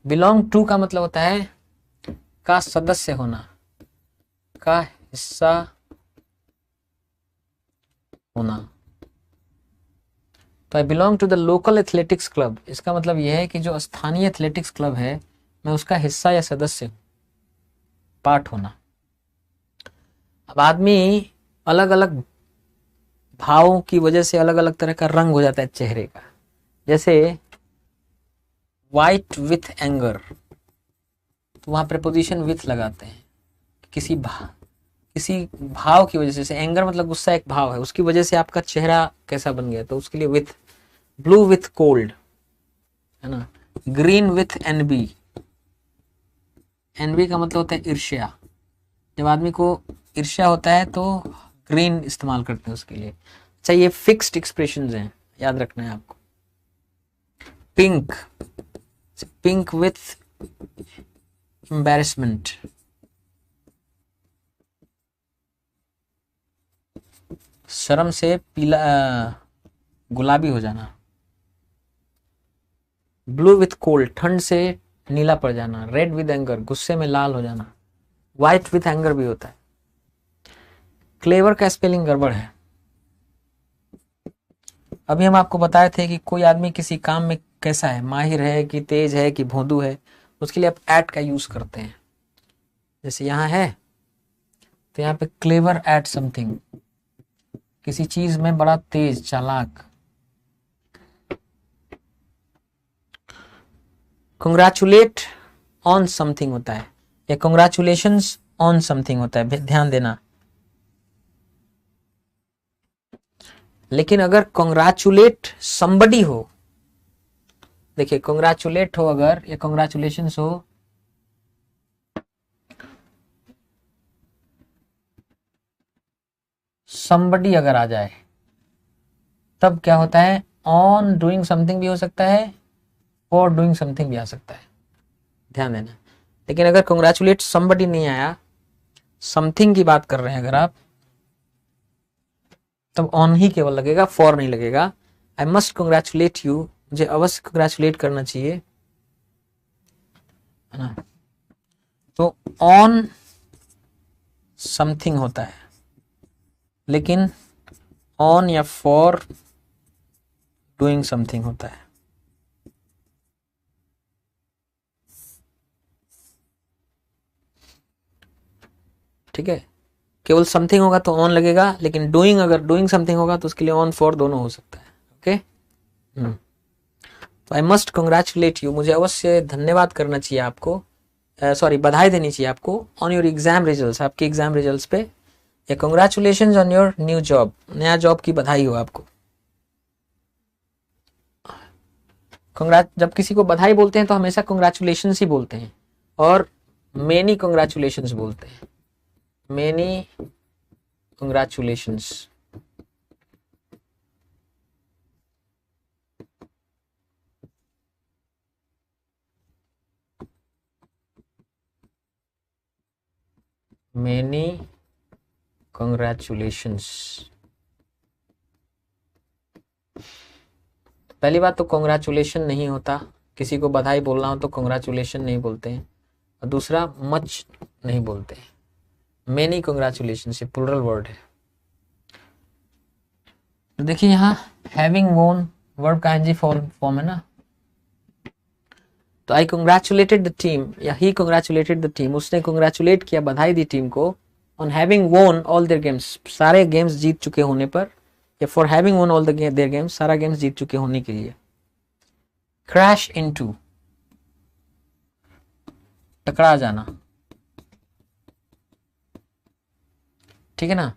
बिलोंग टू का मतलब होता है का सदस्य होना, का हिस्सा होना। तो I belong to the local athletics club, इसका मतलब यह है कि जो स्थानीय एथलेटिक्स क्लब है मैं उसका हिस्सा या सदस्य हूं, पार्ट होना। अब आदमी अलग अलग भावों की वजह से अलग अलग तरह का रंग हो जाता है चेहरे का, जैसे वाइट विथ एंगर, तो वहां प्रेपोजिशन विथ लगाते हैं। किसी भाव की वजह से, एंगर मतलब गुस्सा एक भाव है, उसकी वजह से आपका चेहरा कैसा बन गया, तो उसके लिए विथ। ब्लू विथ कोल्ड, है ना। ग्रीन विथ एनबी, एनबी का मतलब होता है ईर्ष्या, जब आदमी को ईर्ष्या होता है तो ग्रीन इस्तेमाल करते हैं उसके लिए। अच्छा, ये फिक्स्ड एक्सप्रेशंस हैं, याद रखना है आपको। पिंक, पिंक विथ एम्बैरेसमेंट, शर्म से पीला गुलाबी हो जाना। ब्लू विथ कोल्ड, ठंड से नीला पड़ जाना। रेड विथ एंगर, गुस्से में लाल हो जाना। व्हाइट विथ एंगर भी होता है। क्लेवर का स्पेलिंग गड़बड़ है। अभी हम आपको बताए थे कि कोई आदमी किसी काम में कैसा है, माहिर है कि तेज है कि भोंदू है, उसके लिए आप एट का यूज करते हैं। जैसे यहां है तो यहाँ पे क्लेवर एट समथिंग, किसी चीज में बड़ा तेज चालाक। कंग्रेचुलेट ऑन समथिंग होता है, या कंग्रेचुलेशंस ऑन समथिंग होता है, ध्यान देना। लेकिन अगर कंग्रेचुलेट समबडी हो, देखिए कंग्रेचुलेट हो अगर, या कंग्रेचुलेशंस हो, समबडी अगर आ जाए तब क्या होता है, ऑन डूइंग समथिंग भी हो सकता है, फॉर डूइंग समथिंग भी आ सकता है, ध्यान देना। लेकिन अगर कंग्रेचुलेट समबडी नहीं आया, समथिंग की बात कर रहे हैं अगर आप, तब ऑन ही केवल लगेगा, फॉर नहीं लगेगा। आई मस्ट कंग्रेचुलेट यू, मुझे अवश्य कंग्रेचुलेट करना चाहिए, है ना। तो ऑन समथिंग होता है, लेकिन ऑन या फॉर डूइंग समथिंग होता है। ठीक है, केवल समथिंग होगा तो ऑन लगेगा, लेकिन डूइंग, अगर डूइंग समथिंग होगा तो उसके लिए ऑन फॉर दोनों हो सकता है। ओके, तो आई मस्ट कंग्रेचुलेट यू, मुझे अवश्य धन्यवाद करना चाहिए आपको, सॉरी बधाई देनी चाहिए आपको, ऑन योर एग्जाम रिजल्ट्स, आपके एग्जाम रिजल्ट्स पे, या congratulations on your new job, नया जॉब की बधाई हो आपको। जब किसी को बधाई बोलते हैं तो हमेशा कंग्रेचुलेशंस ही बोलते हैं, और मेनी कंग्रेचुलेशंस बोलते हैं, मेनी कंग्रेचुलेशंस। Many congratulations. पहली बात तो कंग्रेचुलेशन नहीं होता, किसी को बधाई बोलना हो तो कंग्रेचुलेशन नहीं बोलते हैं, और दूसरा मच नहीं बोलते हैं। मेनी कंग्रेचुलेशन ये प्लूरल वर्ड है। तो देखिए यहाँ हैविंग वोन वर्ब का एनजी फॉर्म है ना, तो आई कंग्रेचुलेटेड द टीम, या ही कंग्रेचुलेटेड द टीम, उसने कंग्रेचुलेट किया, बधाई दी टीम को, ऑन हैविंग वोन ऑल देयर गेम्स, सारे गेम्स जीत चुके होने पर, या फॉर हैविंग वोन ऑल देयर गेम्स, सारा गेम्स जीत चुके होने के लिए। क्रैश इनटू, टकरा जाना, ठीक है ना।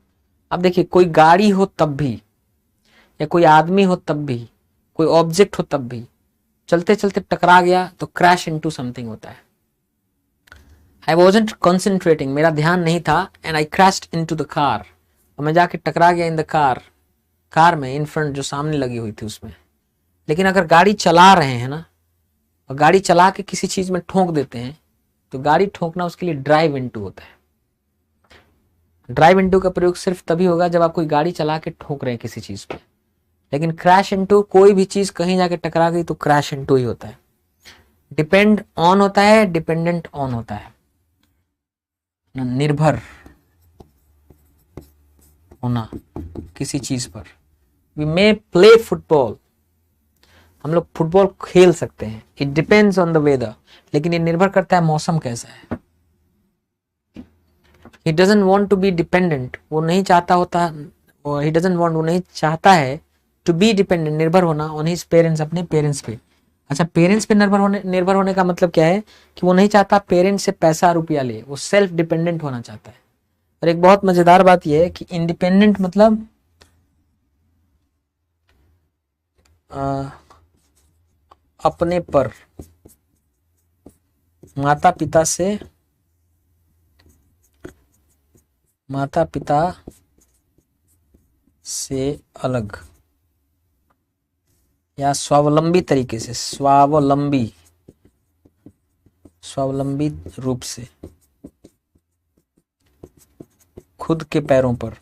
अब देखिए कोई गाड़ी हो तब भी, या कोई आदमी हो तब भी, कोई ऑब्जेक्ट हो तब भी, चलते चलते टकरा गया तो क्रैश इनटू समथिंग होता है। आई वॉजंट कॉन्सेंट्रेटिंग, मेरा ध्यान नहीं था, and I crashed into the car, और मैं जाके टकरा गया इन द कार, कार में इन फ्रंट जो सामने लगी हुई थी उसमें। लेकिन अगर गाड़ी चला रहे हैं ना, और गाड़ी चला के किसी चीज में ठोक देते हैं, तो गाड़ी ठोकना उसके लिए ड्राइव इनटू होता है। ड्राइव इनटू का प्रयोग सिर्फ तभी होगा जब आप कोई गाड़ी चला के ठोक रहे हैं किसी चीज पे, लेकिन क्रैश इनटू कोई भी चीज कहीं जाके टकरा गई तो क्रैश इनटू ही होता है। डिपेंड ऑन होता है, डिपेंडेंट ऑन होता है, निर्भर होना किसी चीज पर। वी मे प्ले फुटबॉल, हम लोग फुटबॉल खेल सकते हैं। It depends on the weather, लेकिन ये निर्भर करता है मौसम कैसा है। He doesn't want to be dependent, वो नहीं चाहता होता, ही डजंट वांट, वो नहीं चाहता है टू बी डिपेंडेंट, निर्भर होना ऑन हिज पेरेंट्स, अपने पेरेंट्स पे। अच्छा, पेरेंट्स पे निर्भर होने का मतलब क्या है कि वो नहीं चाहता पेरेंट्स से पैसा रुपया ले, वो सेल्फ डिपेंडेंट होना चाहता है। और एक बहुत मजेदार बात यह है कि इंडिपेंडेंट मतलब अपने पर, माता पिता से अलग या स्वावलंबी तरीके से, स्वावलंबी रूप से, खुद के पैरों पर,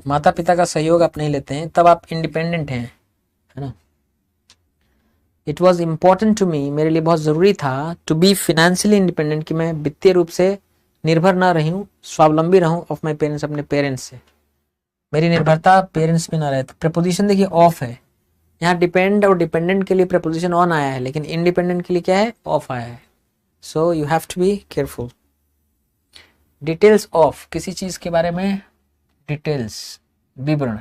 माता पिता का सहयोग आप नहीं लेते हैं, तब आप इंडिपेंडेंट हैं, है ना। It was important to me, मेरे लिए बहुत जरूरी था, टू बी फाइनेंशियली इंडिपेंडेंट, कि मैं वित्तीय रूप से निर्भर ना रहूं, स्वावलंबी रहूं ऑफ माई पेरेंट्स, अपने पेरेंट्स से, मेरी निर्भरता पेरेंट्स पे ना रहे। तो प्रपोजिशन देखिए ऑफ है, यहाँ डिपेंड और डिपेंडेंट के लिए प्रपोजिशन ऑन आया है, लेकिन इंडिपेंडेंट के लिए क्या है, ऑफ आया है। So you have to be careful. Details of, किसी चीज के बारे में डिटेल्स, विवरण।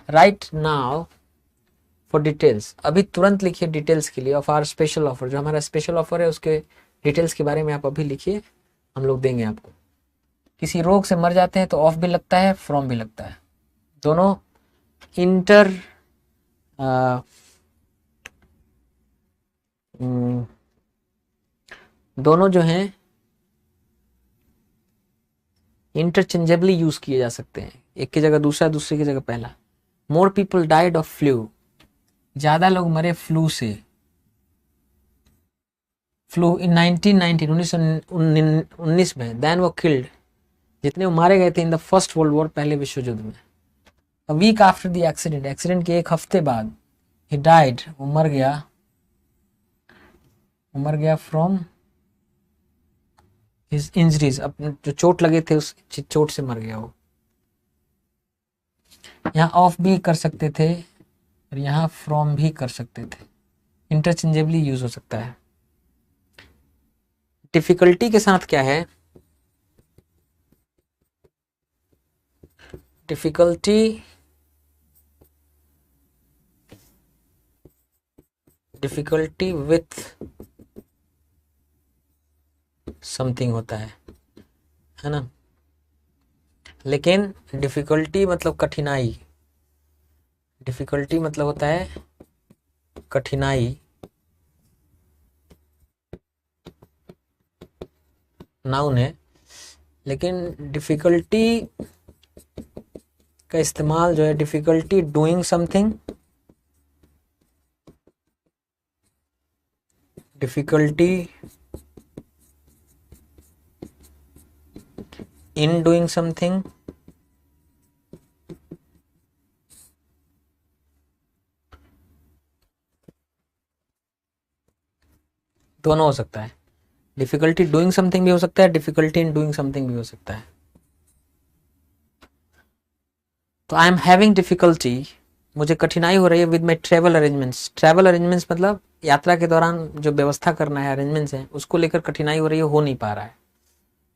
राइट नाउ फॉर डिटेल्स, अभी तुरंत लिखिए डिटेल्स के लिए, ऑफ आवर स्पेशल ऑफर, जो हमारा स्पेशल ऑफर है उसके डिटेल्स के बारे में आप अभी लिखिए, हम लोग देंगे आपको। किसी रोग से मर जाते हैं तो ऑफ भी लगता है, फ्रॉम भी लगता है, दोनों इंटर दोनों जो हैं इंटरचेंजेबली यूज किए जा सकते हैं, एक की जगह दूसरा, दूसरे की जगह पहला। More people died of flu, ज्यादा लोग मरे फ्लू से, फ्लू इन 1919 में, देन वो किल्ड, जितने वो मारे गए थे in the first world war, पहले विश्व युद्ध में। A week after the accident, accident के एक हफ्ते बाद, ही डाइड, वो मर गया फ्रॉम हिज इंजरीज, अपने जो चोट लगे थे उस चोट से मर गया वो। यहाँ ऑफ भी कर सकते थे और यहाँ फ्रॉम भी कर सकते थे, इंटरचेंजेबली यूज हो सकता है। डिफिकल्टी के साथ क्या है, डिफिकल्टी विथ समथिंग होता है ना। लेकिन डिफिकल्टी मतलब कठिनाई, डिफिकल्टी मतलब होता है कठिनाई, नाउन है, लेकिन डिफिकल्टी का इस्तेमाल जो है, difficulty doing something, difficulty in doing something, दोनों हो सकता है। डिफिकल्टी डूइंग समथिंग भी हो सकता है, डिफिकल्टी इन डूइंग समथिंग भी हो सकता है। तो आई एम हैविंग डिफिकल्टी, मुझे कठिनाई हो रही है with my travel arrangements. Travel arrangements मतलब यात्रा के दौरान जो व्यवस्था करना है, अरेंजमेंट्स है, उसको लेकर कठिनाई हो रही है, हो नहीं पा रहा है।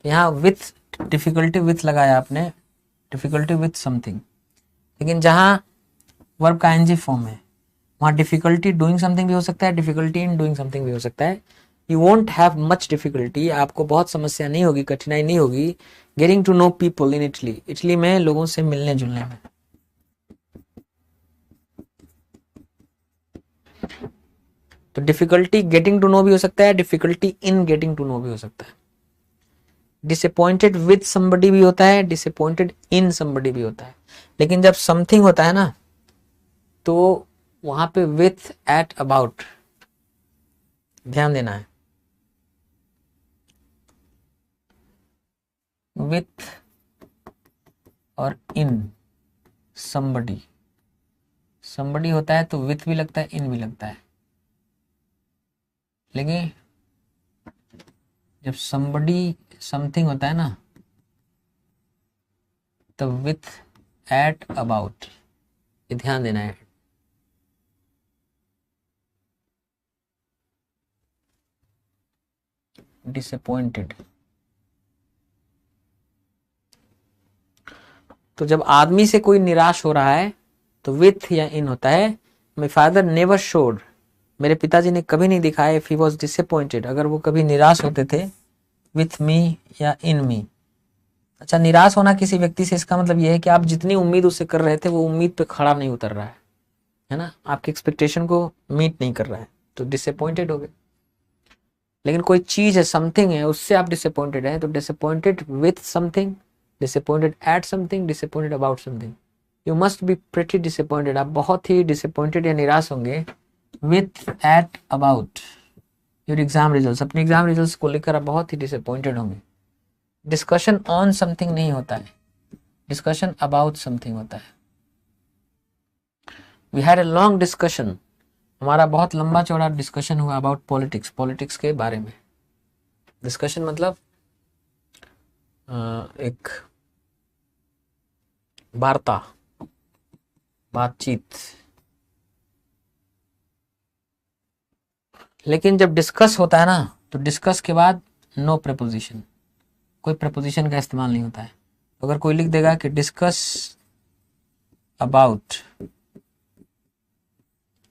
यहाँ विथ, डिफिकल्टी विथ लगाया आपने, डिफिकल्टी विथ समथिंग, लेकिन जहाँ वर्ब का एनजी फॉर्म है वहाँ डिफिकल्टी डूइंग समथिंग भी हो सकता है, डिफिकल्टी इन डूइंग समथिंग भी हो सकता है। You won't have much difficulty, आपको बहुत समस्या नहीं होगी, कठिनाई नहीं होगी, getting to know people in Italy, Italy में लोगों से मिलने जुलने में। तो डिफिकल्टी गेटिंग टू नो भी हो सकता है, difficulty in getting to know भी हो सकता है। डिसअपॉइंटेड विद समबडी भी होता है, डिसअपॉइंटेड इन समबडी भी होता है, लेकिन जब समथिंग होता है ना तो वहां पे विथ, एट, अबाउट ध्यान देना है। विथ और इन somebody, somebody होता है तो विथ भी लगता है, इन भी लगता है, लेकिन जब somebody something होता है ना तो विथ एट अबाउट, ये ध्यान देना है। डिसअपॉइंटेड, तो जब आदमी से कोई निराश हो रहा है तो विथ या इन होता है। माय फादर नेवर शोड, मेरे पिताजी ने कभी नहीं दिखाया इफ ही वाज डिसअपॉइंटेड, अगर वो कभी निराश होते थे, विथ मी या इन मी। अच्छा, निराश होना किसी व्यक्ति से, इसका मतलब ये है कि आप जितनी उम्मीद उससे कर रहे थे वो उम्मीद पे खड़ा नहीं उतर रहा है ना, आपकी एक्सपेक्टेशन को मीट नहीं कर रहा है, तो डिसअपॉइंटेड हो गए। लेकिन कोई चीज है, समथिंग है, उससे आप डिसअपॉइंटेड हैं, तो disappointed with something, disappointed at something, disappointed about something. You must be pretty disappointed, आप बहुत ही डिसअपॉइंटेड या निराश होंगे with at about your exam results, अपने एग्जाम रिजल्ट्स को लेकर आप बहुत ही डिसअपॉइंटेड होंगे। डिस्कशन ऑन समथिंग नहीं होता है, डिस्कशन अबाउट समथिंग होता है। We had a long discussion, हमारा बहुत लंबा चौड़ा डिस्कशन हुआ अबाउट पॉलिटिक्स, पॉलिटिक्स के बारे में। डिस्कशन मतलब एक वार्ता, बातचीत। लेकिन जब डिस्कस होता है ना तो डिस्कस के बाद नो प्रेपोजिशन, कोई प्रेपोजिशन का इस्तेमाल नहीं होता है। अगर कोई लिख देगा कि डिस्कस अबाउट,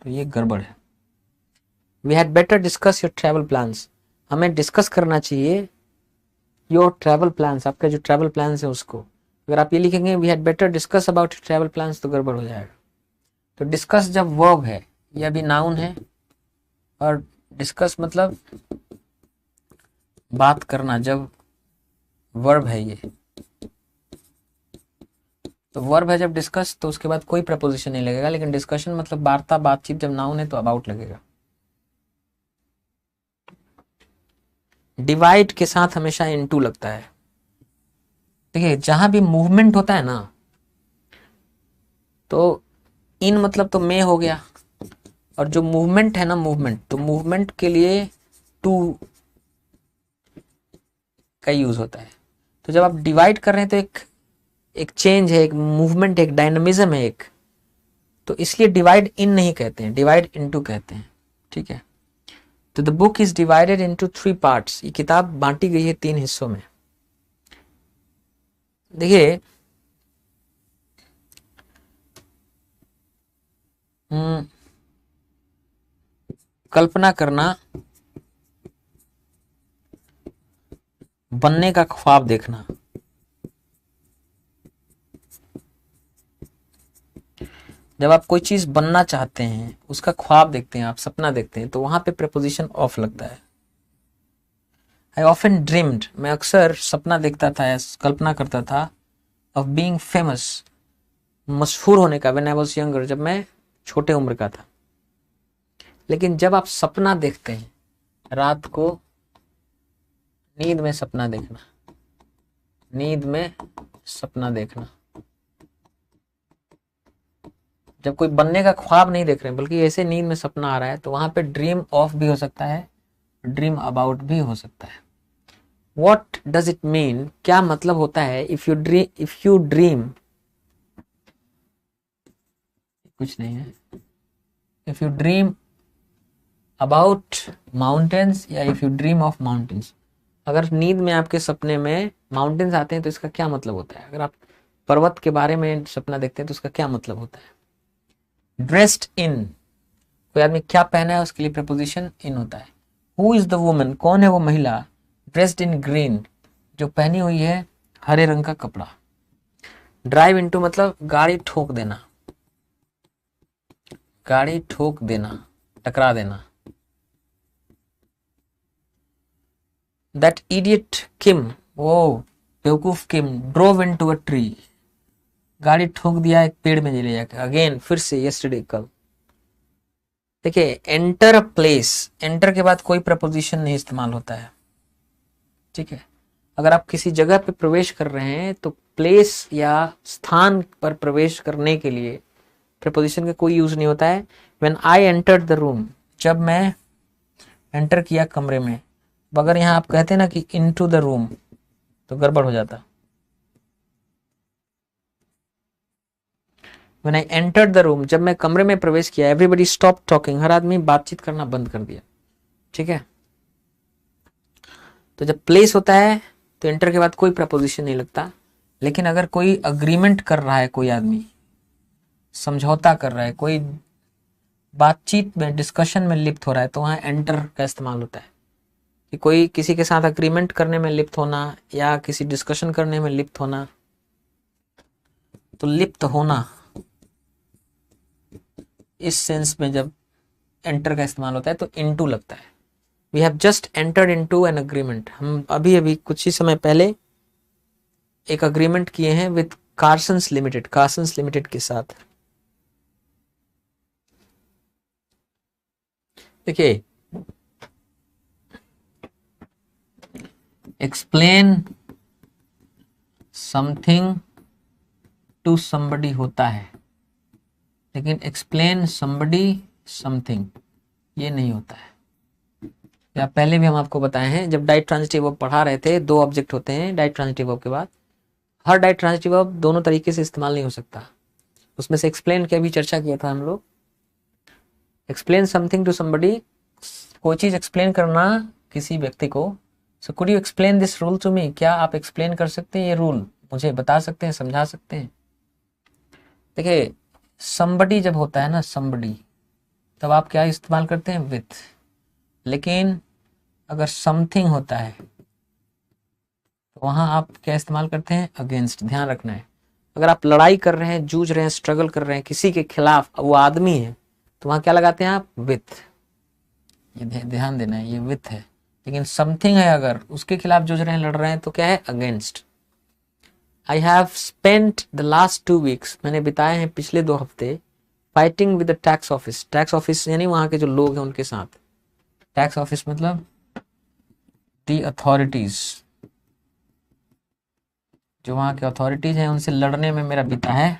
तो ये गड़बड़ है। We had better discuss your travel plans, हमें डिस्कस करना चाहिए योर ट्रैवल प्लान्स, आपका जो ट्रैवल प्लान्स है उसको। अगर आप ये लिखेंगे we had better discuss about your travel plans, तो गड़बड़ हो जाएगा। तो डिस्कस जब वर्ब है, यह भी नाउन है, और डिस्कस मतलब बात करना, जब वर्ब है ये, तो वर्ब है जब डिस्कस, तो उसके बाद कोई प्रपोजिशन नहीं लगेगा। लेकिन डिस्कशन मतलब वार्ता, बातचीत, जब नाउन है तो अबाउट लगेगा। डिवाइड के साथ हमेशा इनटू लगता है। देखिए, जहां भी मूवमेंट होता है ना, तो इन मतलब तो में हो गया, और जो मूवमेंट है ना, मूवमेंट, तो मूवमेंट के लिए टू का यूज होता है। तो जब आप डिवाइड कर रहे हैं तो एक चेंज है, एक मूवमेंट, एक डायनामिज्म है एक, तो इसलिए डिवाइड इन नहीं कहते हैं, डिवाइड इनटू कहते हैं। ठीक है, तो the book is divided into 3 parts, ये किताब बांटी गई है 3 हिस्सों में। देखिए, कल्पना करना, बनने का ख्वाब देखना। जब आप कोई चीज बनना चाहते हैं, उसका ख्वाब देखते हैं, आप सपना देखते हैं, तो वहां पे प्रेपोजिशन ऑफ लगता है। आई ऑफन ड्रीम्ड, मैं अक्सर सपना देखता था, कल्पना करता था, ऑफ बीइंग फेमस, मशहूर होने का, व्हेन आई वाज यंगर, जब मैं छोटे उम्र का था। लेकिन जब आप सपना देखते हैं रात को, नींद में सपना देखना, नींद में सपना देखना, जब कोई बनने का ख्वाब नहीं देख रहे हैं बल्कि ऐसे नींद में सपना आ रहा है, तो वहां पे ड्रीम ऑफ भी हो सकता है, ड्रीम अबाउट भी हो सकता है। वॉट डज इट मीन, क्या मतलब होता है इफ यू ड्रीम, कुछ नहीं है, if you dream about mountains या if you dream of mountains. अगर नींद में आपके सपने में माउंटेन्स आते हैं तो इसका क्या मतलब होता है? अगर आप पर्वत के बारे में सपना देखते हैं तो उसका क्या मतलब होता है? ड्रेस्ड इन, कोई आदमी क्या पहना है उसके लिए प्रपोजिशन इन होता है। हु इज द वुमन, कौन है वो महिला, ड्रेस्ड इन ग्रीन, जो पहनी हुई है हरे रंग का कपड़ा। ड्राइव इनटू मतलब गाड़ी ठोक देना, गाड़ी ठोक देना, टकरा देना। दैट इडियट किम, वो बेवकूफ किम, ड्रोव इनटू अ ट्री, गाड़ी ठोक दिया एक पेड़ में ले जाकर। अगेन, फिर से, यस्टरडे, कल। देखिए, एंटर अ प्लेस, एंटर के बाद कोई प्रपोजिशन नहीं इस्तेमाल होता है। ठीक है, अगर आप किसी जगह पे प्रवेश कर रहे हैं तो प्लेस या स्थान पर प्रवेश करने के लिए प्रीपोजिशन का कोई यूज नहीं होता है। When I entered the room, जब मैं एंटर किया कमरे में। अगर यहाँ आप कहते ना कि इनटू द रूम तो गड़बड़ हो जाता। When I entered the room, जब मैं कमरे में प्रवेश किया, एवरीबडी स्टॉप टॉकिंग, हर आदमी बातचीत करना बंद कर दिया। ठीक है, तो जब प्लेस होता है तो एंटर के बाद कोई प्रपोजिशन नहीं लगता। लेकिन अगर कोई अग्रीमेंट कर रहा है, कोई आदमी समझौता कर रहा है, कोई बातचीत में डिस्कशन में लिप्त हो रहा है, तो वहां एंटर का इस्तेमाल होता है। कि कोई किसी के साथ अग्रीमेंट करने में लिप्त होना या किसी डिस्कशन करने में लिप्त होना, तो लिप्त होना इस सेंस में जब एंटर का इस्तेमाल होता है तो इनटू लगता है। We have just entered into an agreement, हम अभी अभी कुछ ही समय पहले एक अग्रीमेंट किए हैं विद कार्सन्स लिमिटेड, कार्सन्स लिमिटेड के साथ। देखिए, एक्सप्लेन समथिंग टू समबडी होता है, लेकिन एक्सप्लेन समबडी समथिंग ये नहीं होता है। या पहले भी हम आपको बताए हैं, जब डाइट ट्रांजिटिव वर्ब पढ़ा रहे थे, दो ऑब्जेक्ट होते हैं डाइट ट्रांजिटिव वर्ब के बाद। हर डाइट ट्रांजिटिव वर्ब दोनों तरीके से इस्तेमाल नहीं हो सकता। उसमें से एक्सप्लेन की भी चर्चा किया था हम लोग। एक्सप्लेन समथिंग टू समबडी, कोई चीज एक्सप्लेन करना किसी व्यक्ति को। So could you explain this rule to me, क्या आप एक्सप्लेन कर सकते हैं ये रूल, मुझे बता सकते हैं, समझा सकते हैं। देखिए, समबडी जब होता है ना, समबडी, तब आप क्या इस्तेमाल करते हैं, विथ। लेकिन अगर समथिंग होता है तो वहां आप क्या इस्तेमाल करते हैं, अगेंस्ट। ध्यान रखना है, अगर आप लड़ाई कर रहे हैं, जूझ रहे हैं, स्ट्रगल कर रहे हैं किसी के खिलाफ, वो आदमी है, तो वहां क्या लगाते हैं आप, विथ। ये ध्यान देना है, ये विथ है। लेकिन समथिंग है, अगर उसके खिलाफ जूझ रहे हैं, लड़ रहे हैं, तो क्या है, against. I have spent the last 2 weeks, मैंने बिताए हैं पिछले 2 हफ्ते, fighting with the tax office. Tax office यानी वहां के जो लोग हैं उनके साथ। टैक्स ऑफिस मतलब दी अथॉरिटीज, जो वहां के अथॉरिटीज हैं उनसे लड़ने में मेरा बीता है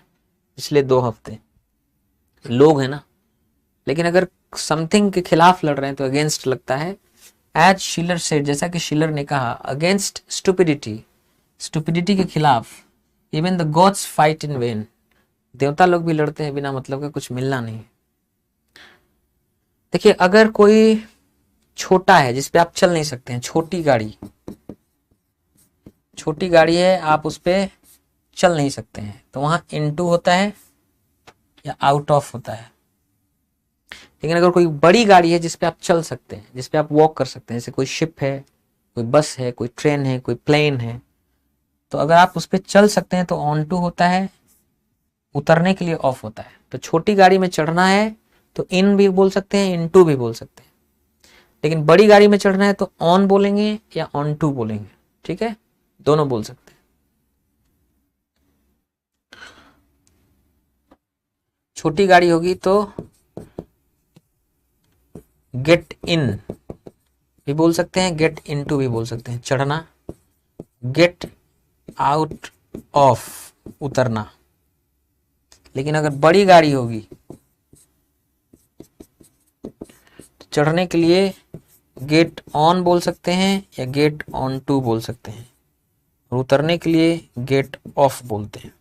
पिछले 2 हफ्ते। लोग हैं ना। लेकिन अगर समथिंग के खिलाफ लड़ रहे हैं तो अगेंस्ट लगता है। एज शिलर सेड, जैसा कि शिलर ने कहा, अगेंस्ट स्टुपिडिटी, स्टुपिडिटी के खिलाफ even the gods fight in when, देवता लोग भी लड़ते हैं बिना मतलब का, कुछ मिलना नहीं। देखिए, अगर कोई छोटा है जिसपे आप चल नहीं सकते हैं, छोटी गाड़ी, छोटी गाड़ी है, आप उस पे चल नहीं सकते हैं, तो वहां इनटू होता है या आउट ऑफ होता है। लेकिन अगर कोई बड़ी गाड़ी है जिसपे आप चल सकते हैं, जिसपे आप वॉक कर सकते हैं, जैसे कोई शिप है, कोई बस है, कोई ट्रेन है, कोई प्लेन है, तो अगर आप उस पे चल सकते हैं तो ऑन टू होता है, उतरने के लिए ऑफ होता है। तो छोटी गाड़ी में चढ़ना है तो इन भी बोल सकते हैं, इन टू भी बोल सकते हैं। लेकिन बड़ी गाड़ी में चढ़ना है तो ऑन बोलेंगे या ऑन टू बोलेंगे। ठीक है, दोनों बोल सकते हैं। छोटी गाड़ी होगी तो गेट इन भी बोल सकते हैं, गेट इन टू भी बोल सकते हैं, चढ़ना। गेट आउट ऑफ, उतरना। लेकिन अगर बड़ी गाड़ी होगी तो चढ़ने के लिए गेट ऑन बोल सकते हैं या गेट ऑन टू बोल सकते हैं, और उतरने के लिए गेट ऑफ बोलते हैं।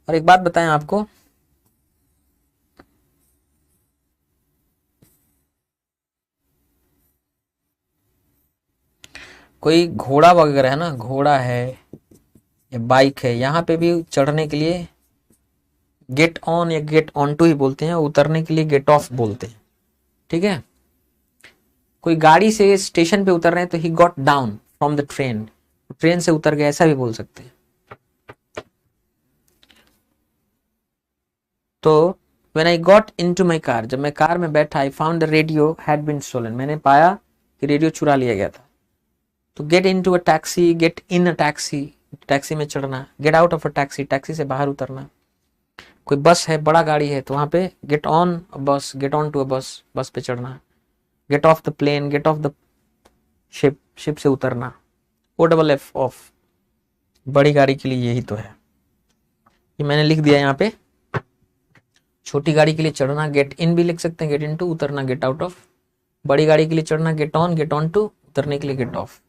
और एक बात बताएं आपको, कोई घोड़ा वगैरह है ना, घोड़ा है या बाइक है, यहाँ पे भी चढ़ने के लिए गेट ऑन या गेट ऑन टू ही बोलते हैं, उतरने के लिए गेट ऑफ बोलते हैं। ठीक है, कोई गाड़ी से स्टेशन पे उतर रहे हैं तो he got down from the train, train से उतर गया, ऐसा भी बोल सकते हैं। तो when I got into my car, जब मैं कार में बैठा, I found the radio had been stolen, मैंने पाया कि रेडियो चुरा लिया गया था। तो get into a taxi, get in a taxi, taxi में चढ़ना। Get out of a taxi, taxi से बाहर उतरना। कोई बस है, बड़ा गाड़ी है, तो वहां पे गेट ऑन अ बस, गेट ऑन टू अ बस, बस पे चढ़ना। Get off the plane, get off the ship, ship से उतरना। ओ डबल एफ ऑफ, बड़ी गाड़ी के लिए यही तो है। ये मैंने लिख दिया यहाँ पे। छोटी गाड़ी के लिए चढ़ना गेट इन भी लिख सकते हैं, गेट इन टू, उतरना गेट आउट ऑफ। बड़ी गाड़ी के लिए चढ़ना गेट ऑन टू, उतरने के लिए गेट ऑफ।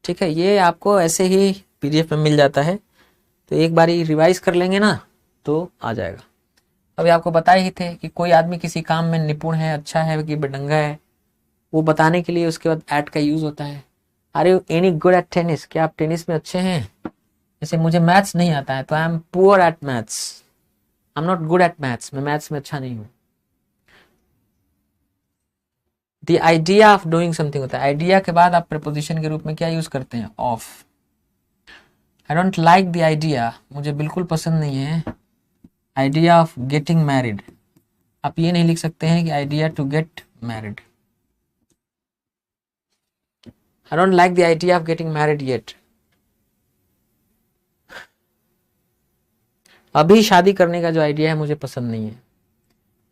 ठीक है, ये आपको ऐसे ही पीडीएफ में मिल जाता है, तो एक बारी रिवाइज कर लेंगे ना तो आ जाएगा। अभी आपको बताए ही थे कि कोई आदमी किसी काम में निपुण है, अच्छा है कि बेढंगा है, वो बताने के लिए उसके बाद एट का यूज होता है। Are you any good at tennis, क्या आप टेनिस में अच्छे हैं? जैसे मुझे मैथ्स नहीं आता है तो I am poor at maths, I am not good at maths, मैं मैथ्स में अच्छा नहीं हूं। The idea of doing something होता है। आइडिया के बाद आप प्रपोजिशन के रूप में क्या यूज करते हैं? Of. I don't like the idea, मुझे बिल्कुल पसंद नहीं है आइडिया ऑफ गेटिंग मैरिड। आप ये नहीं लिख सकते हैं कि idea to get married. I don't like the idea of getting married yet, अभी शादी करने का जो आइडिया है मुझे पसंद नहीं है।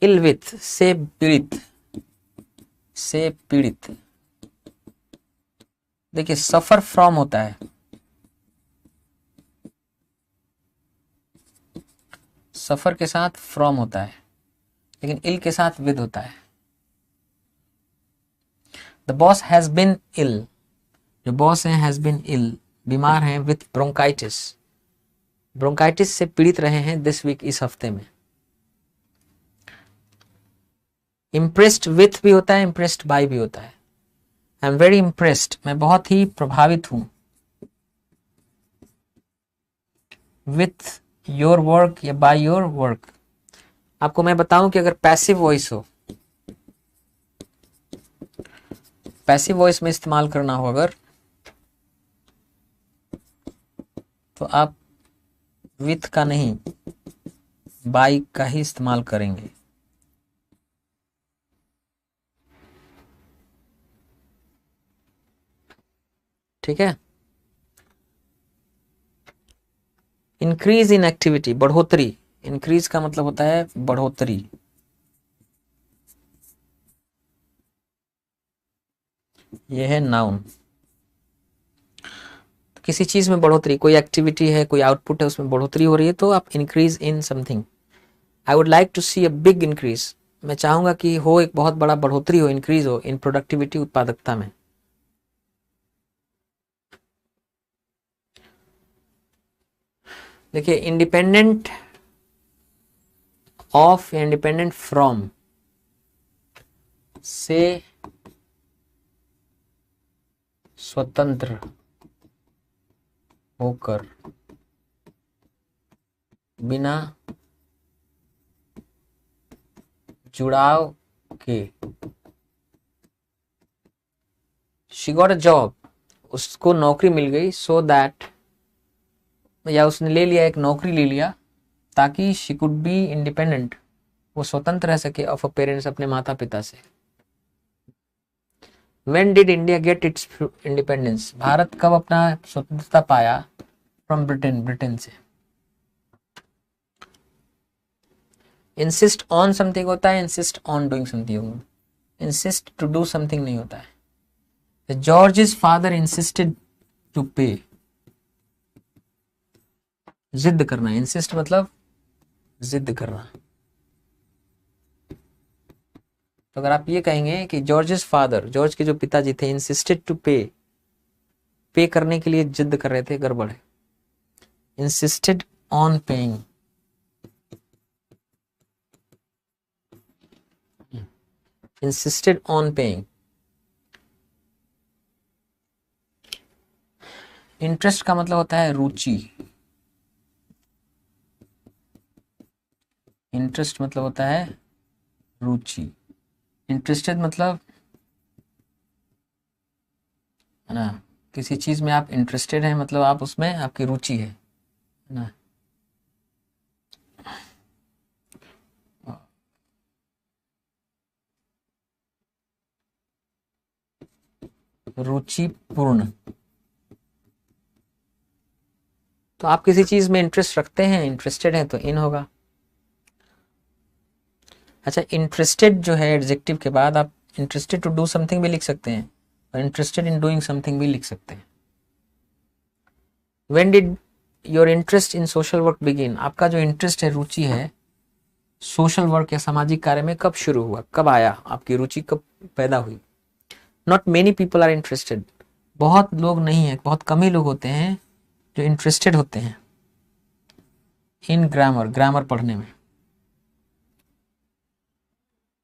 इल विथ, से पीड़ित, से पीड़ित। देखिए सफर फ्रॉम होता है, सफर के साथ फ्रॉम होता है, लेकिन इल के साथ विद होता है। द बॉस हैज बिन इल, जो बॉस है हैज बिन इल, बीमार हैं विथ ब्रोंकाइटिस, ब्रोंकाइटिस से पीड़ित रहे हैं दिस वीक, इस हफ्ते में। इम्प्रेस्ड विथ भी होता है, इम्प्रेस्ड बाय भी होता है। आई एम वेरी इम्प्रेस्ड, मैं बहुत ही प्रभावित हूं विथ योर वर्क या बाय योर वर्क। आपको मैं बताऊं कि अगर पैसिव वॉइस हो, पैसिव वॉइस में इस्तेमाल करना हो अगर, तो आप विथ का नहीं बाय का ही इस्तेमाल करेंगे। ठीक है। इंक्रीज इन एक्टिविटी, बढ़ोतरी, इंक्रीज का मतलब होता है बढ़ोतरी। यह है नाउन। किसी चीज में बढ़ोतरी, कोई एक्टिविटी है, कोई आउटपुट है, उसमें बढ़ोतरी हो रही है तो आप increase in something. I would like to see a big increase, मैं चाहूंगा कि हो एक बहुत बड़ा बढ़ोतरी हो, इंक्रीज हो इन प्रोडक्टिविटी, उत्पादकता में। देखिए इंडिपेंडेंट ऑफ या इंडिपेंडेंट फ्रॉम से स्वतंत्र होकर, बिना जुड़ाव के। शी गॉट अ जॉब, उसको नौकरी मिल गई, सो दैट, या उसने ले लिया, एक नौकरी ले लिया ताकि शी कुड बी इंडिपेंडेंट, वो स्वतंत्र रह सके, ऑफ अ पेरेंट्स, अपने माता पिता से। When did India get its independence? Bharat कब अपना स्वतंत्रता पाया? फ्रॉम ब्रिटेन, ब्रिटेन से। इंसिस्ट ऑन समथिंग होता है, insist on doing something, insist to do something नहीं होता है। जॉर्ज फादर इंसिस्टेड टू पे, जिद करना, इंसिस्ट मतलब जिद करना। तो अगर आप ये कहेंगे कि जॉर्ज फादर, जॉर्ज के जो पिताजी थे, इंसिस्टेड टू पे, पे करने के लिए जिद कर रहे थे, गड़बड़ है। Insisted on paying, insisted on paying. Interest का मतलब होता है रुचि, इंटरेस्ट मतलब होता है रुचि। इंटरेस्टेड मतलब है ना, किसी चीज में आप इंटरेस्टेड हैं मतलब आप उसमें, आपकी रुचि है ना। रुचिपूर्ण, तो आप किसी चीज में इंटरेस्ट रखते हैं, इंटरेस्टेड हैं तो इन होगा। अच्छा, इंटरेस्टेड जो है एडजेक्टिव के बाद आप इंटरेस्टेड टू डू समथिंग भी लिख सकते हैं और इंटरेस्टेड इन डूइंग समथिंग भी लिख सकते हैं। When did your interest in social work begin? आपका जो इंटरेस्ट है, रुचि है सोशल वर्क या सामाजिक कार्य में कब शुरू हुआ, कब आया, आपकी रुचि कब पैदा हुई? Not many people are interested, बहुत लोग नहीं है, बहुत कम ही लोग होते हैं जो इंटरेस्टेड होते हैं इन ग्रामर, ग्रामर पढ़ने में।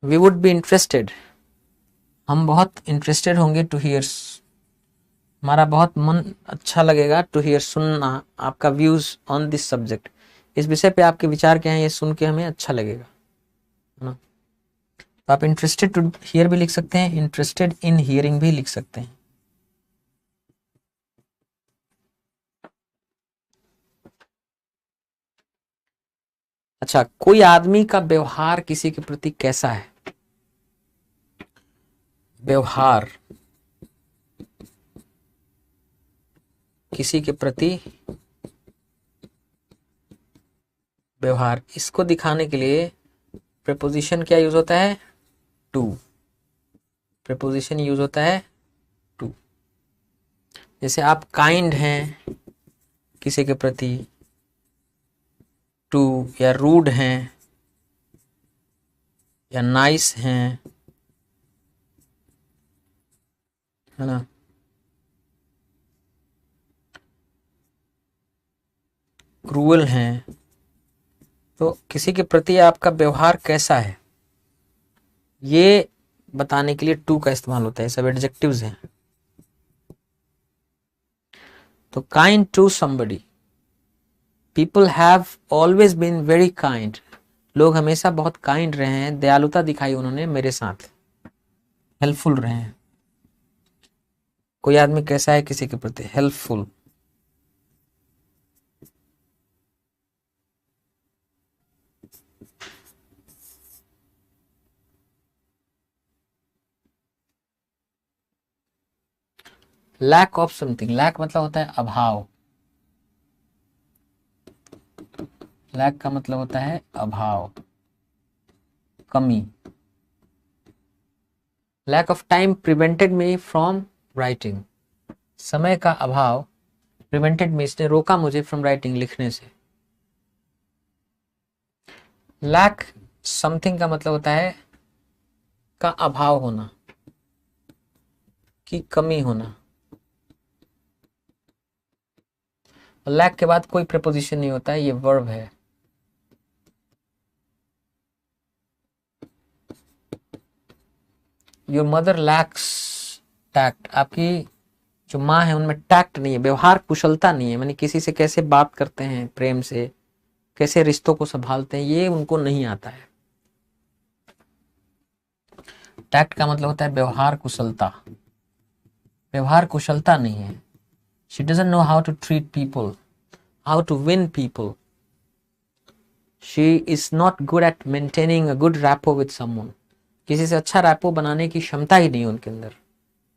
वी वुड बी इंटरेस्टेड, हम बहुत इंटरेस्टेड होंगे टू हियर्स, हमारा बहुत मन अच्छा लगेगा टू हियर, सुनना आपका व्यूज ऑन दिस सब्जेक्ट, इस विषय पे आपके विचार क्या हैं, ये सुन के हमें अच्छा लगेगा, है ना। तो आप इंटरेस्टेड टू हियर भी लिख सकते हैं, इंटरेस्टेड इन हियरिंग भी लिख सकते हैं। अच्छा, कोई आदमी का व्यवहार किसी के प्रति कैसा है? व्यवहार किसी के प्रति, व्यवहार, इसको दिखाने के लिए प्रेपोजिशन क्या यूज होता है? टू। प्रेपोजिशन यूज होता है टू। जैसे आप काइंड हैं किसी के प्रति, टू, या रूड हैं, या नाइस हैं, है ना। क्रूअल हैं। तो किसी के प्रति आपका व्यवहार कैसा है, ये बताने के लिए टू का इस्तेमाल होता है, सब एडजेक्टिव्स हैं। तो kind to somebody, people have always been very kind, लोग हमेशा बहुत काइंड रहे हैं, दयालुता दिखाई उन्होंने मेरे साथ, हेल्पफुल रहे हैं। कोई आदमी कैसा है किसी के प्रति? Helpful. Lack of something, lack मतलब होता है अभाव, लैक का मतलब होता है अभाव, कमी। Lack of time prevented me from writing, समय का अभाव, प्रिवेंटेड मी, इसने रोका मुझे फ्रॉम राइटिंग, लिखने से। लैक समथिंग का मतलब होता है का अभाव होना, की कमी होना। लैक के बाद कोई प्रेपोजिशन नहीं होता है, ये वर्ब है। योर मदर लैक्स टैक्ट, आपकी जो माँ है उनमें टैक्ट नहीं है, व्यवहार कुशलता नहीं है, मानी किसी से कैसे बात करते हैं प्रेम से, कैसे रिश्तों को संभालते हैं, ये उनको नहीं आता है। टैक्ट का मतलब होता है व्यवहार कुशलता, व्यवहार कुशलता नहीं है। She doesn't know how to treat people, how to win people, she is not good at maintaining a good rapport with someone, किसी से अच्छा रैपो बनाने की क्षमता ही नहीं उनके अंदर।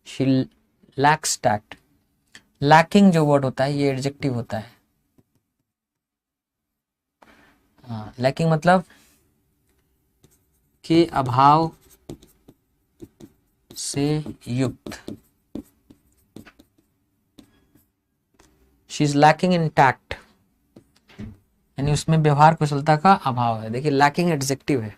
She lakhs tact. लैकिंग जो वर्ड होता है ये एडजेक्टिव होता है। हाँ, लैकिंग मतलब कि अभाव से युक्त। She is lacking in tact, यानी उसमें व्यवहार कुशलता का अभाव है। देखिए लैकिंग एडजेक्टिव है,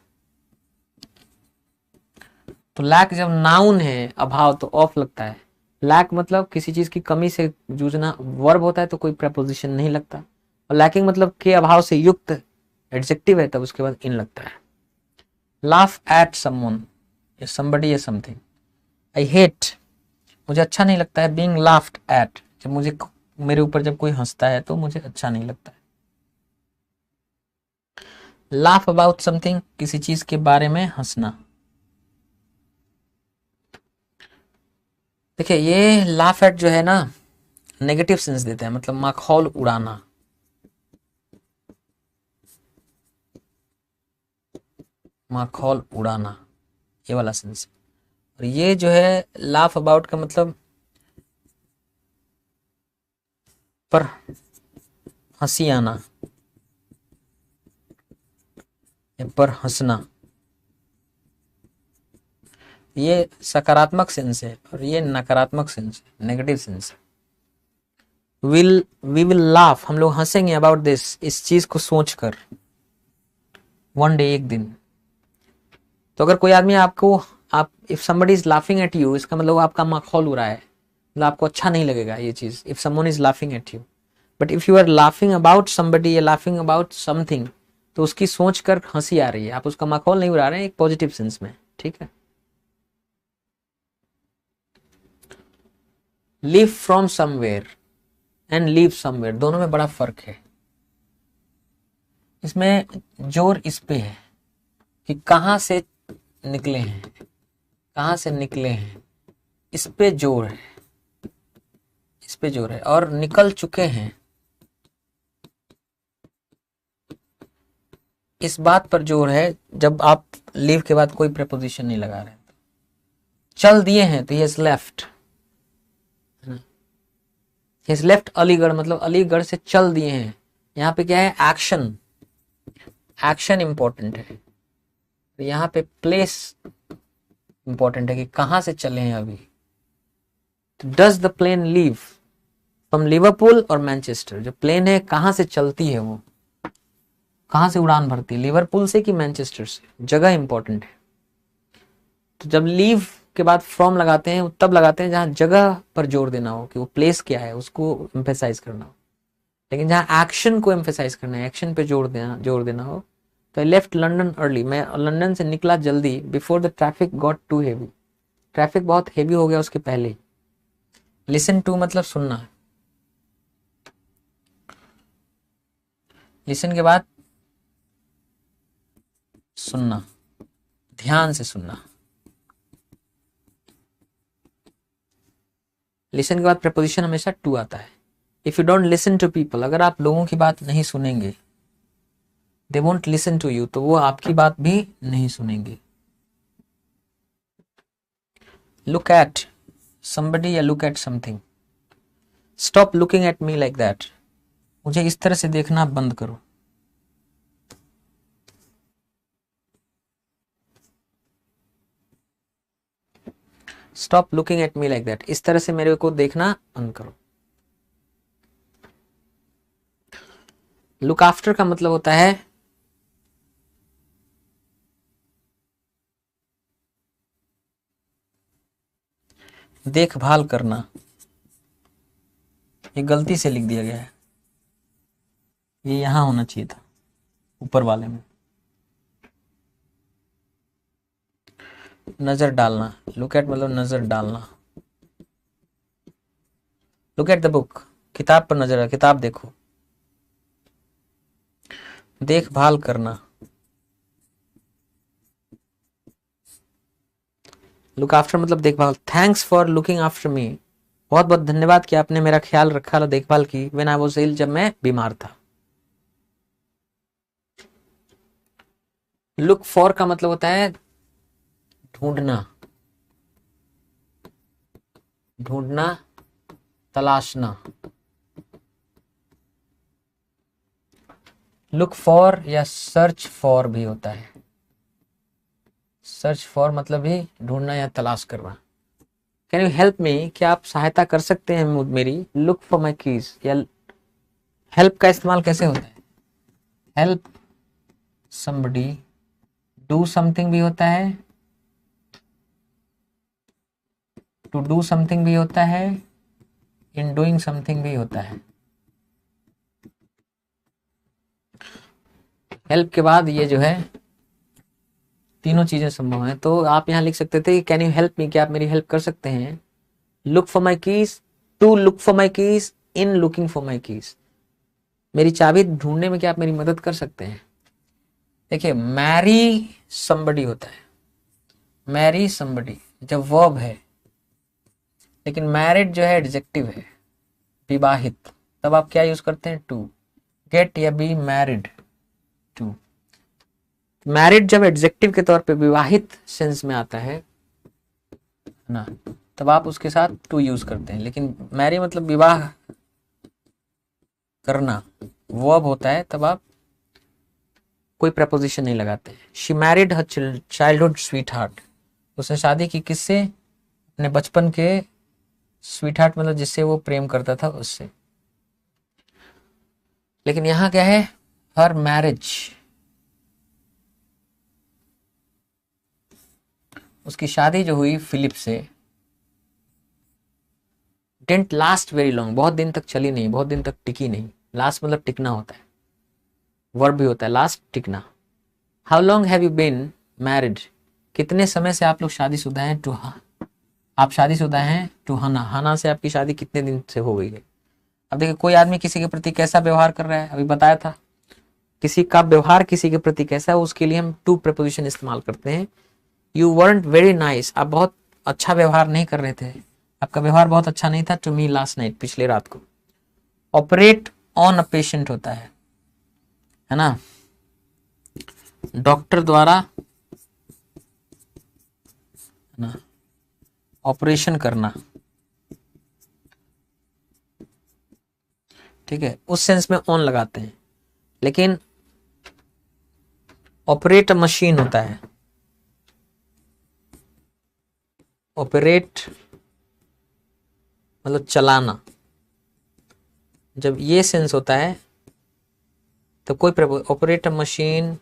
तो लैक जब नाउन है, अभाव तो ऑफ लगता है। लैक मतलब किसी चीज की कमी से जूझना, वर्ब होता है तो कोई प्रपोजिशन नहीं लगता, और लैकिंग मतलब के अभाव से युक्त एडजेक्टिव है, तब उसके बाद इन लगता है। लाफ एट समवन या समबडी या समथिंग। आई हेट, मुझे अच्छा नहीं लगता है, बीइंग लाफ्ड एट, जब मुझे मेरे ऊपर जब कोई हंसता है तो मुझे अच्छा नहीं लगता है। लाफ अबाउट समथिंग, किसी चीज के बारे में हंसना। देखिए ये लाफ एट जो है ना, नेगेटिव सेंस देता है, मतलब माखौल उड़ाना, माखौल उड़ाना, ये वाला सेंस। और ये जो है लाफ अबाउट का मतलब पर हंसी आना, पर हंसना, ये सकारात्मक सेंस है, और ये नकारात्मक सेंस है, नेगेटिव सेंस है। वी विल लाफ, हम लोग हंसेंगे अबाउट दिस, इस चीज को सोचकर, वन डे, एक दिन। तो अगर कोई आदमी आपको, आप if somebody is laughing at you, इसका मतलब आपका माखौल हो रहा है, मतलब आपको अच्छा नहीं लगेगा ये चीज, if someone is laughing at you. But if you are laughing about somebody या लाफिंग अबाउट समथिंग, तो उसकी सोच कर हंसी आ रही है, आप उसका माखौल नहीं उड़ा रहे हैं, एक पॉजिटिव सेंस में, ठीक है। Live from somewhere and leave somewhere, दोनों में बड़ा फर्क है। इसमें जोर इस पे है कि कहां से निकले हैं, कहां से निकले हैं, इस पे जोर है, इस पे जोर है। और निकल चुके हैं, इस बात पर जोर है जब आप लीव के बाद कोई प्रेपोजिशन नहीं लगा रहे। चल दिए हैं तो he has left, he has left Aligarh, मतलब अलीगढ़ से चल दिए हैं। यहाँ पे क्या है, एक्शन, एक्शन इंपॉर्टेंट है। यहाँ पे प्लेस इंपॉर्टेंट है कि कहां से चले हैं अभी। Does the plane leave from Liverpool और मैनचेस्टर, जो प्लेन है कहां से चलती है, वो कहां से उड़ान भरती है, लिवरपूल से कि मैनचेस्टर से, जगह इंपॉर्टेंट है। तो जब लीव के बाद फ्रॉम लगाते हैं तब लगाते हैं जहां जगह पर जोर देना हो कि वो प्लेस क्या है, उसको एम्फेसाइज करना हो। लेकिन जहां एक्शन को एम्फेसाइज करना है, एक्शन पे जोर देना हो, तो आई लेफ्ट लंदन अर्ली, मैं लंदन से निकला जल्दी, before the traffic got too heavy, traffic बहुत हेवी हो गया उसके पहले। लिसन टू मतलब सुनना, लिसन के बाद सुनना, ध्यान से सुनना। लिसन के बाद प्रपोजिशन हमेशा टू आता है। If you don't listen to people, अगर आप लोगों की बात नहीं सुनेंगे, they won't listen to you, तो वो आपकी बात भी नहीं सुनेंगे। लुक एट somebody या look at something, stop looking at me like that, मुझे इस तरह से देखना बंद करो। Stop looking at me like that, इस तरह से मेरे को देखना बंद करो। लुक आफ्टर का मतलब होता है देखभाल करना, ये गलती से लिख दिया गया है, ये यहां होना चाहिए था ऊपर वाले में। नजर डालना, लुक एट मतलब नजर डालना। लुक एट द बुक, किताब पर नजर, किताब देखो। देखभाल करना, लुक आफ्टर मतलब देखभाल। Thanks for looking after me, बहुत बहुत धन्यवाद कि आपने मेरा ख्याल रखा, देखभाल की, व्हेन आई वाज इल, जब मैं बीमार था। लुक फॉर का मतलब होता है ढूंढना, ढूंढना, तलाशना। लुक फॉर या सर्च फॉर भी होता है, सर्च फॉर मतलब भी ढूंढना या तलाश करना। कैन यू हेल्प मी, क्या आप सहायता कर सकते हैं मेरी। लुक फॉर माई कीज, या हेल्प का इस्तेमाल कैसे होता है, हेल्प समबडी डू समथिंग भी होता है, टू डू समथिंग भी होता है, इन डूइंग समथिंग भी होता है। हेल्प के बाद ये जो है तीनों चीजें संभव हैं। तो आप यहां लिख सकते थे कैन यू हेल्प मी, क्या आप मेरी हेल्प कर सकते हैं। Look for my keys, to look for my keys, in looking for my keys, मेरी चाबी ढूंढने में क्या आप मेरी मदद कर सकते हैं। देखिए मैरी समबडी होता है, मैरी समबडी जब वर्ब है, लेकिन मैरिड जो है एडजेक्टिव है, विवाहित, तब आप क्या यूज करते हैं, टू। गेट या बी मैरिड टू। मैरिड जब एडजेक्टिव के तौर पे विवाहित सेंस में आता है ना, तब आप उसके साथ टू यूज करते हैं। लेकिन मैरी मतलब विवाह करना, वर्ब होता है, तब आप कोई प्रपोजिशन नहीं लगाते। She married her childhood sweet heart, उसने शादी की किससे, अपने बचपन के स्वीट हार्ट मतलब जिससे वो प्रेम करता था उससे। लेकिन यहां क्या है, हर मैरिज, उसकी शादी जो हुई फिलिप से, डिडंट लास्ट वेरी लॉन्ग, बहुत दिन तक चली नहीं, बहुत दिन तक टिकी नहीं। लास्ट मतलब टिकना होता है, वर्ब भी होता है लास्ट, टिकना। How long have you been married, कितने समय से आप लोग शादीशुदा हैं, टू, आप शादीशुदा हैं टू हना, हना से आपकी शादी कितने दिन से हो गई है। अब देखिए कोई आदमी किसी के प्रति कैसा व्यवहार कर रहा है, अभी बताया था, किसी का व्यवहार किसी के प्रति कैसा है, उसके लिए हम टू प्रपोजिशन इस्तेमाल करते हैं। यू वरंट वेरी नाइस, आप बहुत अच्छा व्यवहार नहीं कर रहे थे, आपका व्यवहार बहुत अच्छा नहीं था, टू मी लास्ट नाइट, पिछले रात को। ऑपरेट ऑन अ पेशेंट होता है ना, डॉक्टर द्वारा, है ना, ऑपरेशन करना, ठीक है, उस सेंस में ऑन लगाते हैं। लेकिन ऑपरेट अ मशीन होता है, ऑपरेट मतलब चलाना, जब ये सेंस होता है तो कोई ऑपरेट अ मशीन,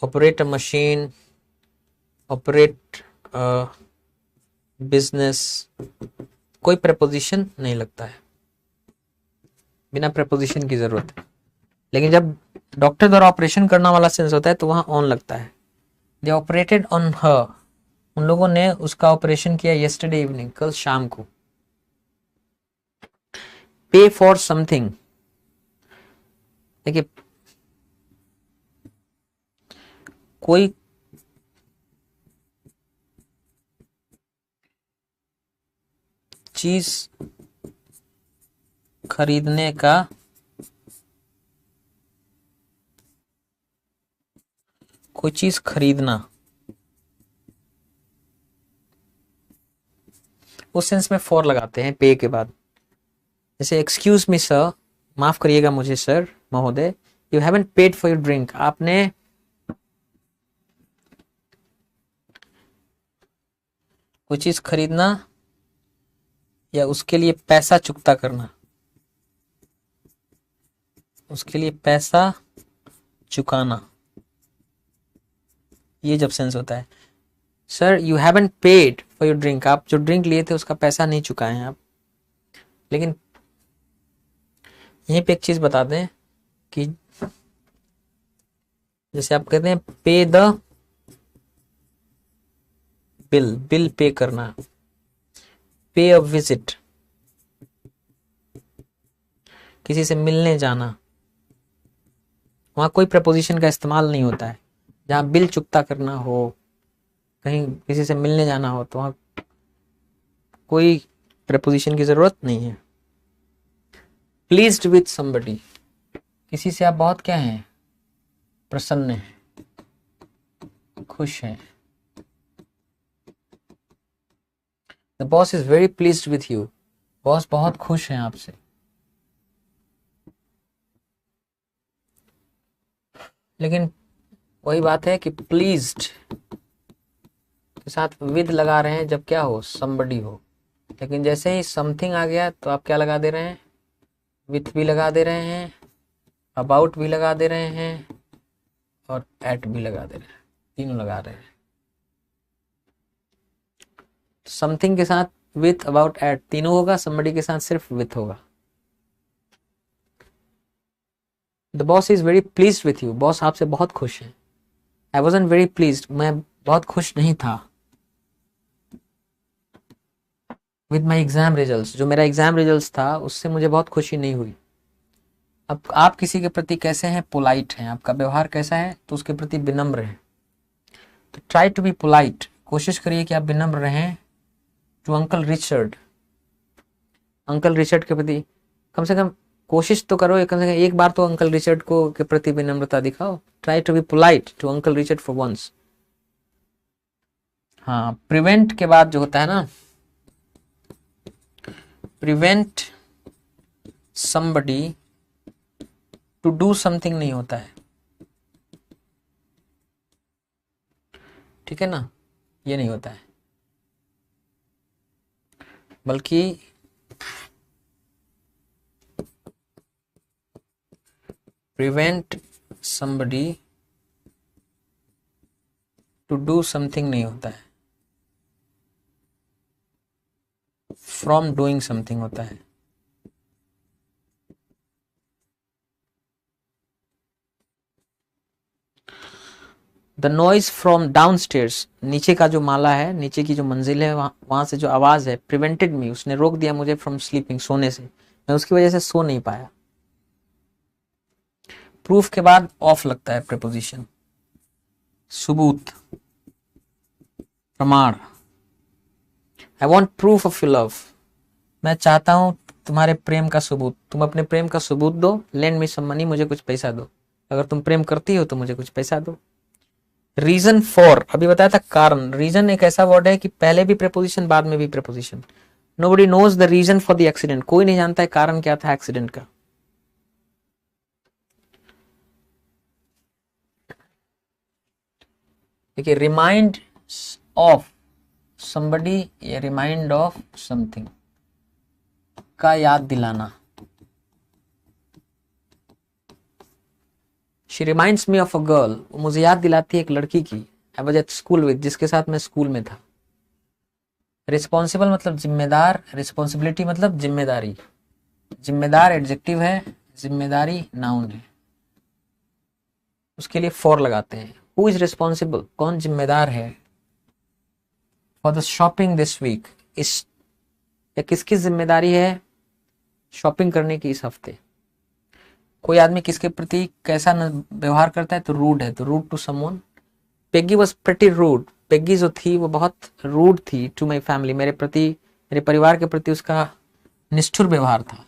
ऑपरेट अ मशीन, ऑपरेट बिजनेस, कोई प्रपोजिशन नहीं लगता है, बिना प्रपोजिशन की जरूरत है। लेकिन जब डॉक्टर द्वारा ऑपरेशन करना वाला सेंस होता है तो वहां ऑन लगता है। दे ऑपरेटेड ऑन हर, उन लोगों ने उसका ऑपरेशन किया येस्टरडे इवनिंग, कल शाम को। पे फॉर समथिंग, देखिए कोई चीज खरीदने का, कोई चीज खरीदना, उस सेंस में फॉर लगाते हैं पे के बाद। जैसे एक्सक्यूज मी सर, माफ करिएगा मुझे सर, महोदय, you haven't paid for your drink, आपने कोई चीज खरीदना या उसके लिए पैसा चुकता करना, उसके लिए पैसा चुकाना, ये जब सेंस होता है। Sir you haven't paid for your drink, आप जो ड्रिंक लिए थे उसका पैसा नहीं चुकाए हैं आप। लेकिन यहीं पे एक चीज बता दें कि जैसे आप कहते हैं पे द बिल, बिल पे करना, पे अ विजिट, किसी से मिलने जाना, वहां कोई प्रपोजिशन का इस्तेमाल नहीं होता है। जहां बिल चुकता करना हो, कहीं किसी से मिलने जाना हो, तो वहां कोई प्रपोजिशन की जरूरत नहीं है। प्लीज्ड विथ समबडी, किसी से आप बहुत क्या हैं, प्रसन्न हैं, खुश हैं। The boss is very pleased with you, boss बहुत खुश हैं आपसे। लेकिन वही बात है कि प्लीज्ड के साथ विद लगा रहे हैं जब क्या हो, somebody हो। लेकिन जैसे ही समथिंग आ गया तो आप क्या लगा दे रहे हैं, विथ भी लगा दे रहे हैं, अबाउट भी लगा दे रहे हैं, और एट भी लगा दे रहे हैं, तीनों लगा रहे हैं। समथिंग के साथ विथ, अबाउट, एट तीनों होगा, somebody के साथ सिर्फ विथ होगा। The boss is very pleased with you, boss आपसे बहुत खुश है। आई वॉजंट वेरी प्लीज्ड, मैं बहुत खुश नहीं था। विद माई एग्जाम रिजल्ट, जो मेरा एग्जाम रिजल्ट था उससे मुझे बहुत खुशी नहीं हुई। अब आप किसी के प्रति कैसे हैं, पोलाइट हैं, आपका व्यवहार कैसा है, तो उसके प्रति विनम्र हैं। तो ट्राई टू बी पोलाइट, कोशिश करिए कि आप विनम्र रहें। To uncle Richard, uncle Richard के प्रति कम से कम कोशिश तो करो, कम से कम एक बार तो अंकल रिचर्ड को के प्रति विनम्रता दिखाओ। Try to be polite to uncle Richard for once. हाँ, प्रिवेंट के बाद जो होता है ना, prevent somebody to do something नहीं होता है, ठीक है ना, ये नहीं होता है, बल्कि prevent somebody to do something नहीं होता है, फ्रॉम डूइंग समथिंग होता है। The noise from downstairs, नीचे का जो माला है, नीचे की जो मंजिल है, वहां से जो आवाज है, प्रिवेंटेड मी, उसने रोक दिया मुझे फ्रॉम स्लीपिंग, सोने से, मैं उसकी वजह से सो नहीं पाया। प्रूफ के बाद ऑफ लगता है प्रीपोजिशन, सबूत, प्रमाण। I want proof of your love, मैं चाहता हूं तुम्हारे प्रेम का सबूत, तुम अपने प्रेम का सबूत दो, लेंड मी सम मनी, मुझे कुछ पैसा दो, अगर तुम प्रेम करती हो तो मुझे कुछ पैसा दो। रीजन फॉर, अभी बताया था कारण, रीजन एक ऐसा वर्ड है कि पहले भी प्रीपोजिशन बाद में भी preposition. Nobody knows the reason for the accident, कोई नहीं जानता है कारण क्या था एक्सीडेंट का। देखिए, रिमाइंड ऑफ somebody या रिमाइंड ऑफ समथिंग का याद दिलाना। She reminds me of a girl, मुझे याद दिलाती है एक लड़की की, I was at school with, जिसके साथ मैं स्कूल में था। रिस्पॉन्सिबल मतलब जिम्मेदार, रिस्पॉन्सिबिलिटी मतलब जिम्मेदारी, जिम्मेदार एडजेक्टिव है, जिम्मेदारी नाउन है, उसके लिए फॉर लगाते हैं। हु इज रिस्पॉन्सिबल, कौन जिम्मेदार है, for the shopping this week, इस या किसकी जिम्मेदारी है शॉपिंग करने की इस हफ्ते। कोई आदमी किसके प्रति कैसा व्यवहार करता है तो रूड है, तो rude to someone. Peggy was pretty rude, Peggy जो थी वो बहुत रूड थी टू माई फैमिली, मेरे प्रति, मेरे परिवार के प्रति उसका निष्ठुर व्यवहार था।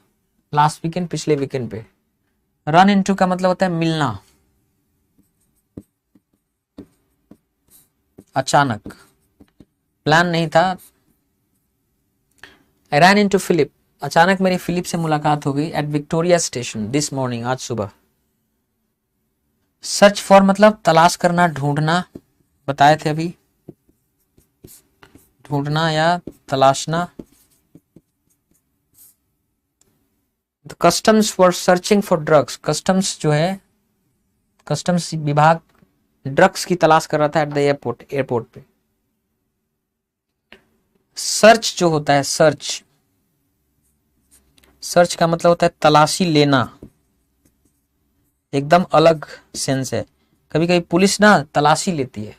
लास्ट वीकेंड, पिछले वीकेंड पे। रन इनटू का मतलब होता है मिलना, अचानक, प्लान नहीं था। आई रैन इनटू फिलिप, अचानक मेरी फिलिप से मुलाकात हो गई at Victoria station this morning, आज सुबह। सर्च फॉर मतलब तलाश करना, ढूंढना, बताए थे अभी, ढूंढना या तलाशना। The customs for searching for drugs, customs जो है, कस्टम्स विभाग ड्रग्स की तलाश कर रहा था एट द एयरपोर्ट पे। सर्च जो होता है, सर्च, सर्च का मतलब होता है तलाशी लेना, एकदम अलग सेंस है। कभी कभी पुलिस ना तलाशी लेती है,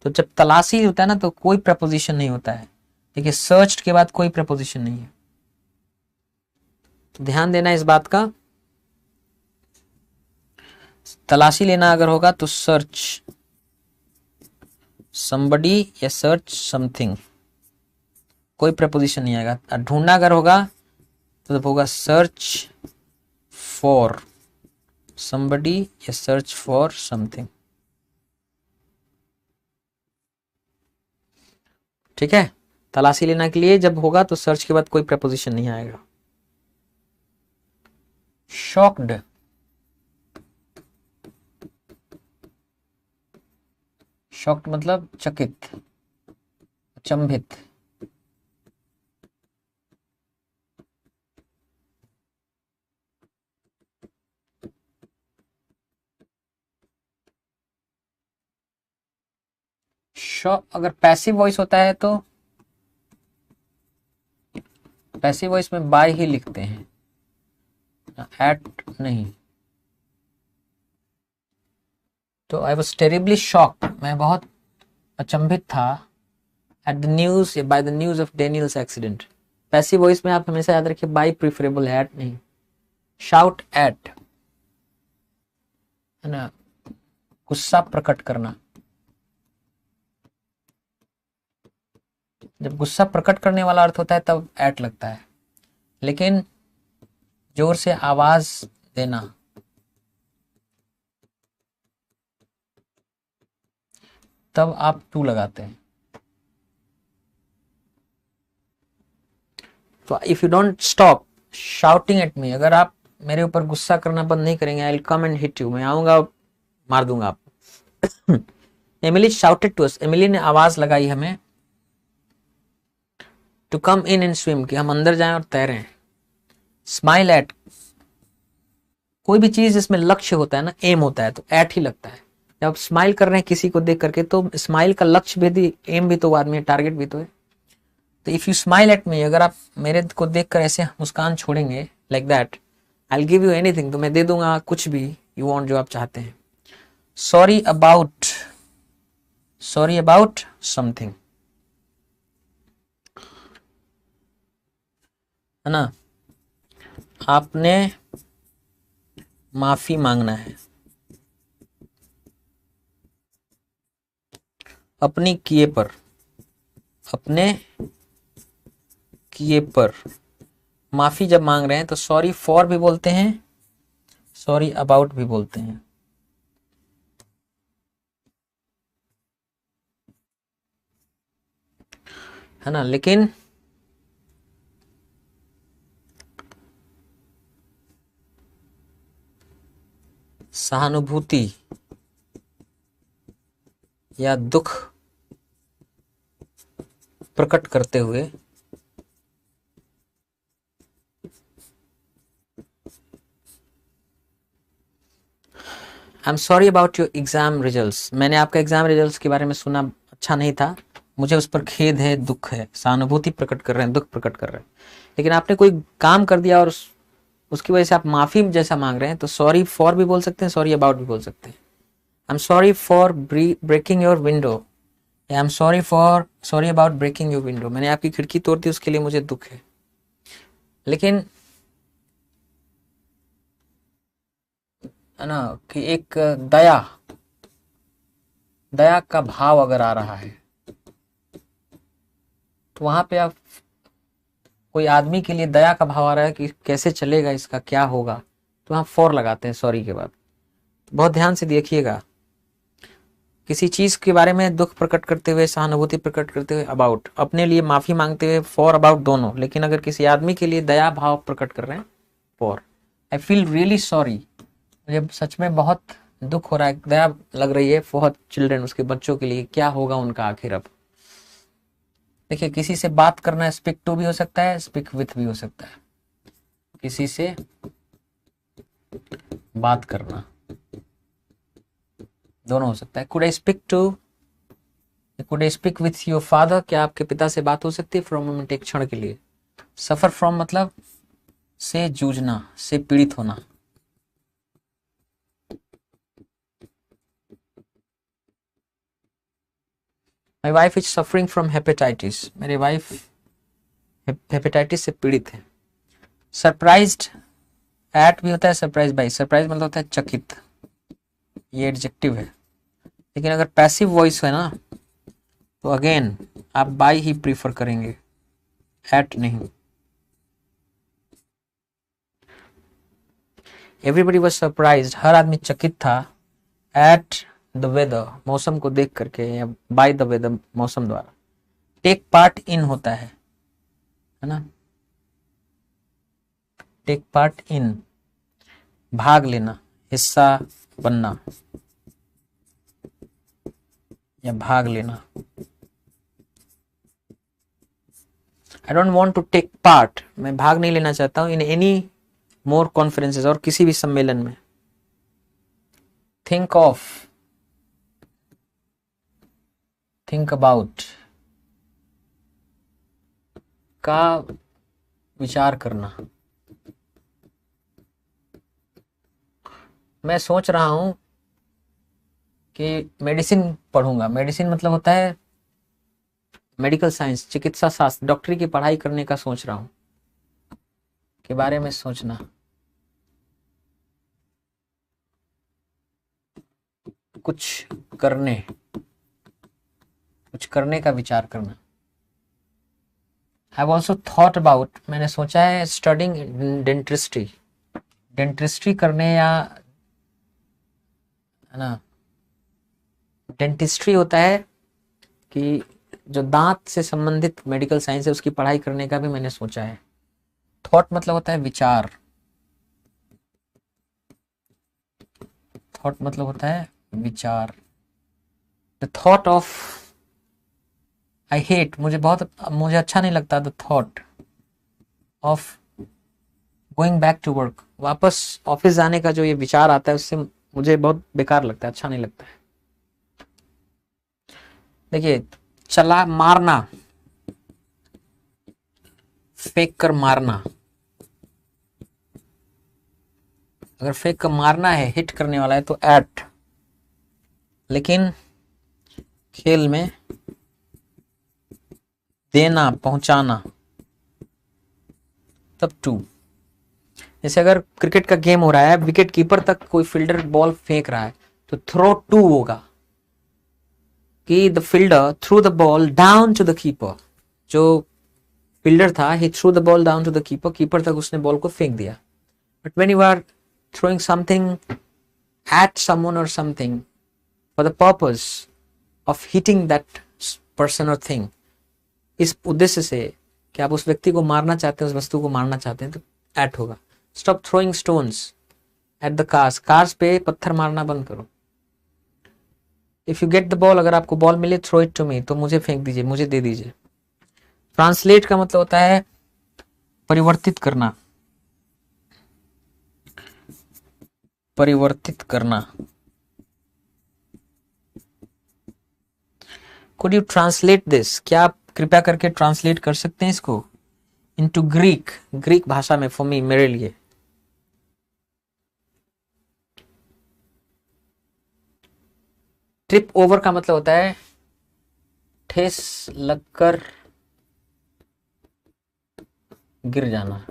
तो जब तलाशी होता है ना तो कोई प्रपोजिशन नहीं होता है। देखिए, सर्च के बाद कोई प्रपोजिशन नहीं है, तो ध्यान देना इस बात का। तलाशी लेना अगर होगा तो सर्च somebody या सर्च समथिंग, कोई प्रपोजिशन नहीं आएगा। ढूंढना अगर होगा तो होगा सर्च फॉर somebody या सर्च फॉर समथिंग, ठीक है। तलाशी लेना के लिए जब होगा तो सर्च के बाद कोई प्रपोजिशन नहीं आएगा। शॉक्ड, शॉक्ड मतलब चकित, अचंभित। अगर पैसिव वॉइस होता है तो पैसिव वॉइस में बाय ही लिखते हैं, एट नहीं। तो आई वॉज टेरिबली शॉक्ड, मैं बहुत अचंभित था, एट द न्यूज या by the news of Daniels accident. Passive voice में आप हमेशा याद रखिए बाय प्रीफरेबल है, एट नहीं। शाउट एट है ना, गुस्सा प्रकट करना, जब गुस्सा प्रकट करने वाला अर्थ होता है तब एट लगता है, लेकिन जोर से आवाज देना, तब आप टू लगाते हैं। तो if you don't stop shouting at me, अगर आप मेरे ऊपर गुस्सा करना बंद नहीं करेंगे, I will come and hit you, मैं आऊंगा मार दूंगा आपको। Emily shouted to us, Emily ने आवाज लगाई हमें, to come in and swim, कि हम अंदर जाएं और तैरें। स्माइल एट, कोई भी चीज जिसमें लक्ष्य होता है ना, एम होता है, तो एट ही लगता है। जब आप स्माइल कर रहे हैं किसी को देख करके, तो स्माइल का लक्ष्य भी, एम भी तो आदमी है, टारगेट भी तो है। तो if you smile at me, अगर आप मेरे को देखकर ऐसे मुस्कान छोड़ेंगे like that, I will give you anything, तो मैं दे दूंगा कुछ भी यू वांट, जो आप चाहते हैं। Sorry about, sorry about something, है ना, आपने माफी मांगना है अपनी किए पर, अपने किए पर माफी जब मांग रहे हैं तो सॉरी फॉर भी बोलते हैं, सॉरी अबाउट भी बोलते हैं, है ना। लेकिन सहानुभूति या दुख प्रकट करते हुए आई am sorry about your exam results, मैंने आपका एग्जाम रिजल्ट्स के बारे में सुना, अच्छा नहीं था, मुझे उस पर खेद है, दुख है। सहानुभूति प्रकट कर रहे हैं, दुख प्रकट कर रहे हैं। लेकिन आपने कोई काम कर दिया और उसकी वजह से आप माफी जैसा मांग रहे हैं, तो सॉरी फॉर भी बोल सकते हैं, सॉरी अबाउट भी बोल सकते हैं। I am sorry for breaking your window, I am sorry about breaking your window, मैंने आपकी खिड़की तोड़ दी, उसके लिए मुझे दुख है। लेकिन है ना कि एक दया, दया का भाव अगर आ रहा है, तो वहां पे आप, कोई आदमी के लिए दया का भाव आ रहा है कि कैसे चलेगा, इसका क्या होगा, तो वहां फॉर लगाते हैं सॉरी के बाद। बहुत ध्यान से देखिएगा, किसी चीज के बारे में दुख प्रकट करते हुए, सहानुभूति प्रकट करते हुए अबाउट, अपने लिए माफी मांगते हुए फॉर अबाउट दोनों, लेकिन अगर किसी आदमी के लिए दया भाव प्रकट कर रहे हैं for. I feel really sorry, मुझे सच में बहुत दुख हो रहा है, दया लग रही है फॉर चिल्ड्रन, उसके बच्चों के लिए, क्या होगा उनका आखिर अब। देखिए, किसी से बात करना स्पीक टू भी हो सकता है, स्पीक विथ भी हो सकता है, किसी से बात करना दोनों हो सकता है। Could I speak with your father, क्या आपके पिता से बात हो सकती है फॉर अ मोमेंट, एक क्षण के लिए। सफर फ्रॉम मतलब से जूझना, से पीड़ित होना। My wife is suffering from hepatitis, मेरी वाइफ हेपेटाइटिस से पीड़ित है। सरप्राइज्ड एट भी होता है, सरप्राइज बाई, सरप्राइज मतलब होता है चकित, ये एडजेक्टिव है। लेकिन अगर पैसिव वॉइस है ना, तो अगेन आप बाई ही प्रीफर करेंगे, एट नहीं। एवरीबडी वॉज सरप्राइज्ड, हर आदमी चकित था, एट द वेदर, मौसम को देख करके, या बाय द वेदर, मौसम द्वारा। टेक पार्ट इन होता है ना, टेक पार्ट इन, भाग लेना, हिस्सा बनना या भाग लेना। I don't want to take part, मैं भाग नहीं लेना चाहता हूं, इन एनी मोर कॉन्फ्रेंसेस, और किसी भी सम्मेलन में। थिंक ऑफ, थिंक अबाउट का विचार करना। मैं सोच रहा हूं कि मेडिसिन पढ़ूंगा, मेडिसिन मतलब होता है मेडिकल साइंस, चिकित्सा शास्त्र, डॉक्टरी की पढ़ाई करने का सोच रहा हूं, के बारे में सोचना। कुछ करने, कुछ करने का विचार करना। I have also thought about, मैंने सोचा है स्टडिंग डेंटिस्ट्री, डेंटिस्ट्री करने, या है ना, डेंटिस्ट्री होता है कि जो दांत से संबंधित मेडिकल साइंस है, उसकी पढ़ाई करने का भी मैंने सोचा है। थॉट मतलब होता है विचार, थॉट मतलब होता है विचार। The thought of I hate, मुझे अच्छा नहीं लगता। The thought of going back to work, वापस ऑफिस जाने का जो ये विचार आता है उससे मुझे बहुत बेकार लगता है, अच्छा नहीं लगता है। देखिए, चला मारना, फेंक कर मारना, अगर फेंक कर मारना है, हिट करने वाला है तो एट, लेकिन खेल में देना, पहुंचाना, तब टू। जैसे अगर क्रिकेट का गेम हो रहा है, विकेट कीपर तक कोई फील्डर बॉल फेंक रहा है तो थ्रो टू होगा कि the fielder threw the ball down to the keeper. जो फील्डर था, ही threw the ball down to the keeper, keeper तक उसने बॉल को फेंक दिया। But when you are throwing something at someone or something for the purpose of hitting that person or thing, इस उद्देश्य से कि आप उस व्यक्ति को मारना चाहते हैं, उस वस्तु को मारना चाहते हैं, तो एट होगा। Stop throwing stones at the cars, cars पे पत्थर मारना बंद करो। If you get the ball, अगर आपको बॉल मिले, थ्रो इट टू मी, तो मुझे फेंक दीजिए, मुझे दे दीजिए। ट्रांसलेट का मतलब होता है परिवर्तित करना, परिवर्तित करना। Could you translate this? क्या आप कृपया करके ट्रांसलेट कर सकते हैं इसको इनटू ग्रीक, ग्रीक भाषा में, फॉर मी, मेरे लिए। ट्रिप ओवर का मतलब होता है ठेस लगकर गिर जाना।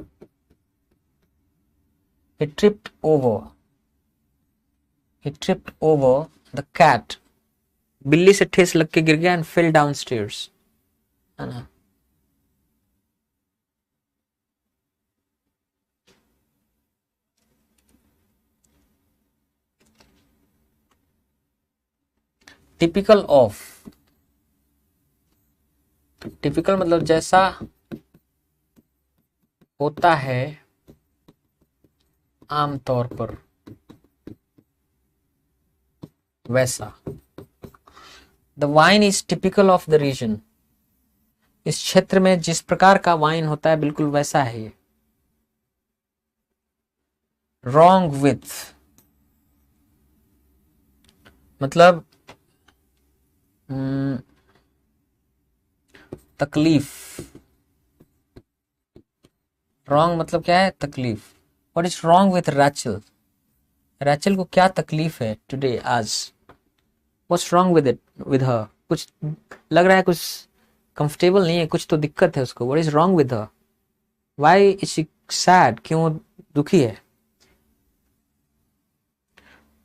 He tripped over the cat, बिल्ली से ठेस लग के गिर गया, एंड फेल डाउन स्टेयर्स, है ना। टिपिकल ऑफ, टिपिकल मतलब जैसा होता है आमतौर पर, वैसा। The wine is typical of the region, इस क्षेत्र में जिस प्रकार का वाइन होता है बिल्कुल वैसा है ये। रॉन्ग विथ मतलब तकलीफ। रॉन्ग मतलब क्या है? तकलीफ। What is wrong with Rachel, Rachel को क्या तकलीफ है टुडे, आज। What's wrong with it, with her, कुछ लग रहा है, कुछ कंफर्टेबल नहीं है, कुछ तो दिक्कत है उसको। What is wrong with her, why is she said, क्यों दुखी है।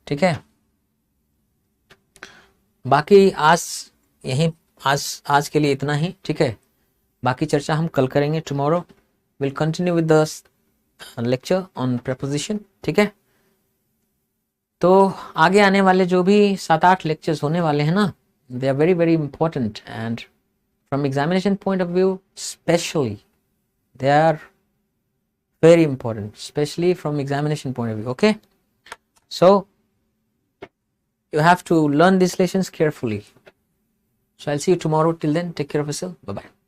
ठीक है, बाकी आज के लिए इतना ही। ठीक है, बाकी चर्चा हम कल करेंगे। Tomorrow will continue with the lecture on preposition. ठीक है, तो आगे आने वाले जो भी 7-8 लेक्चर्स होने वाले हैं ना, they are very very important, and from examination point of view specially they are very important, especially from examination point of view. Okay, so you have to learn these lessons carefully. So I'll see you tomorrow. Till then, take care of yourself. Bye bye.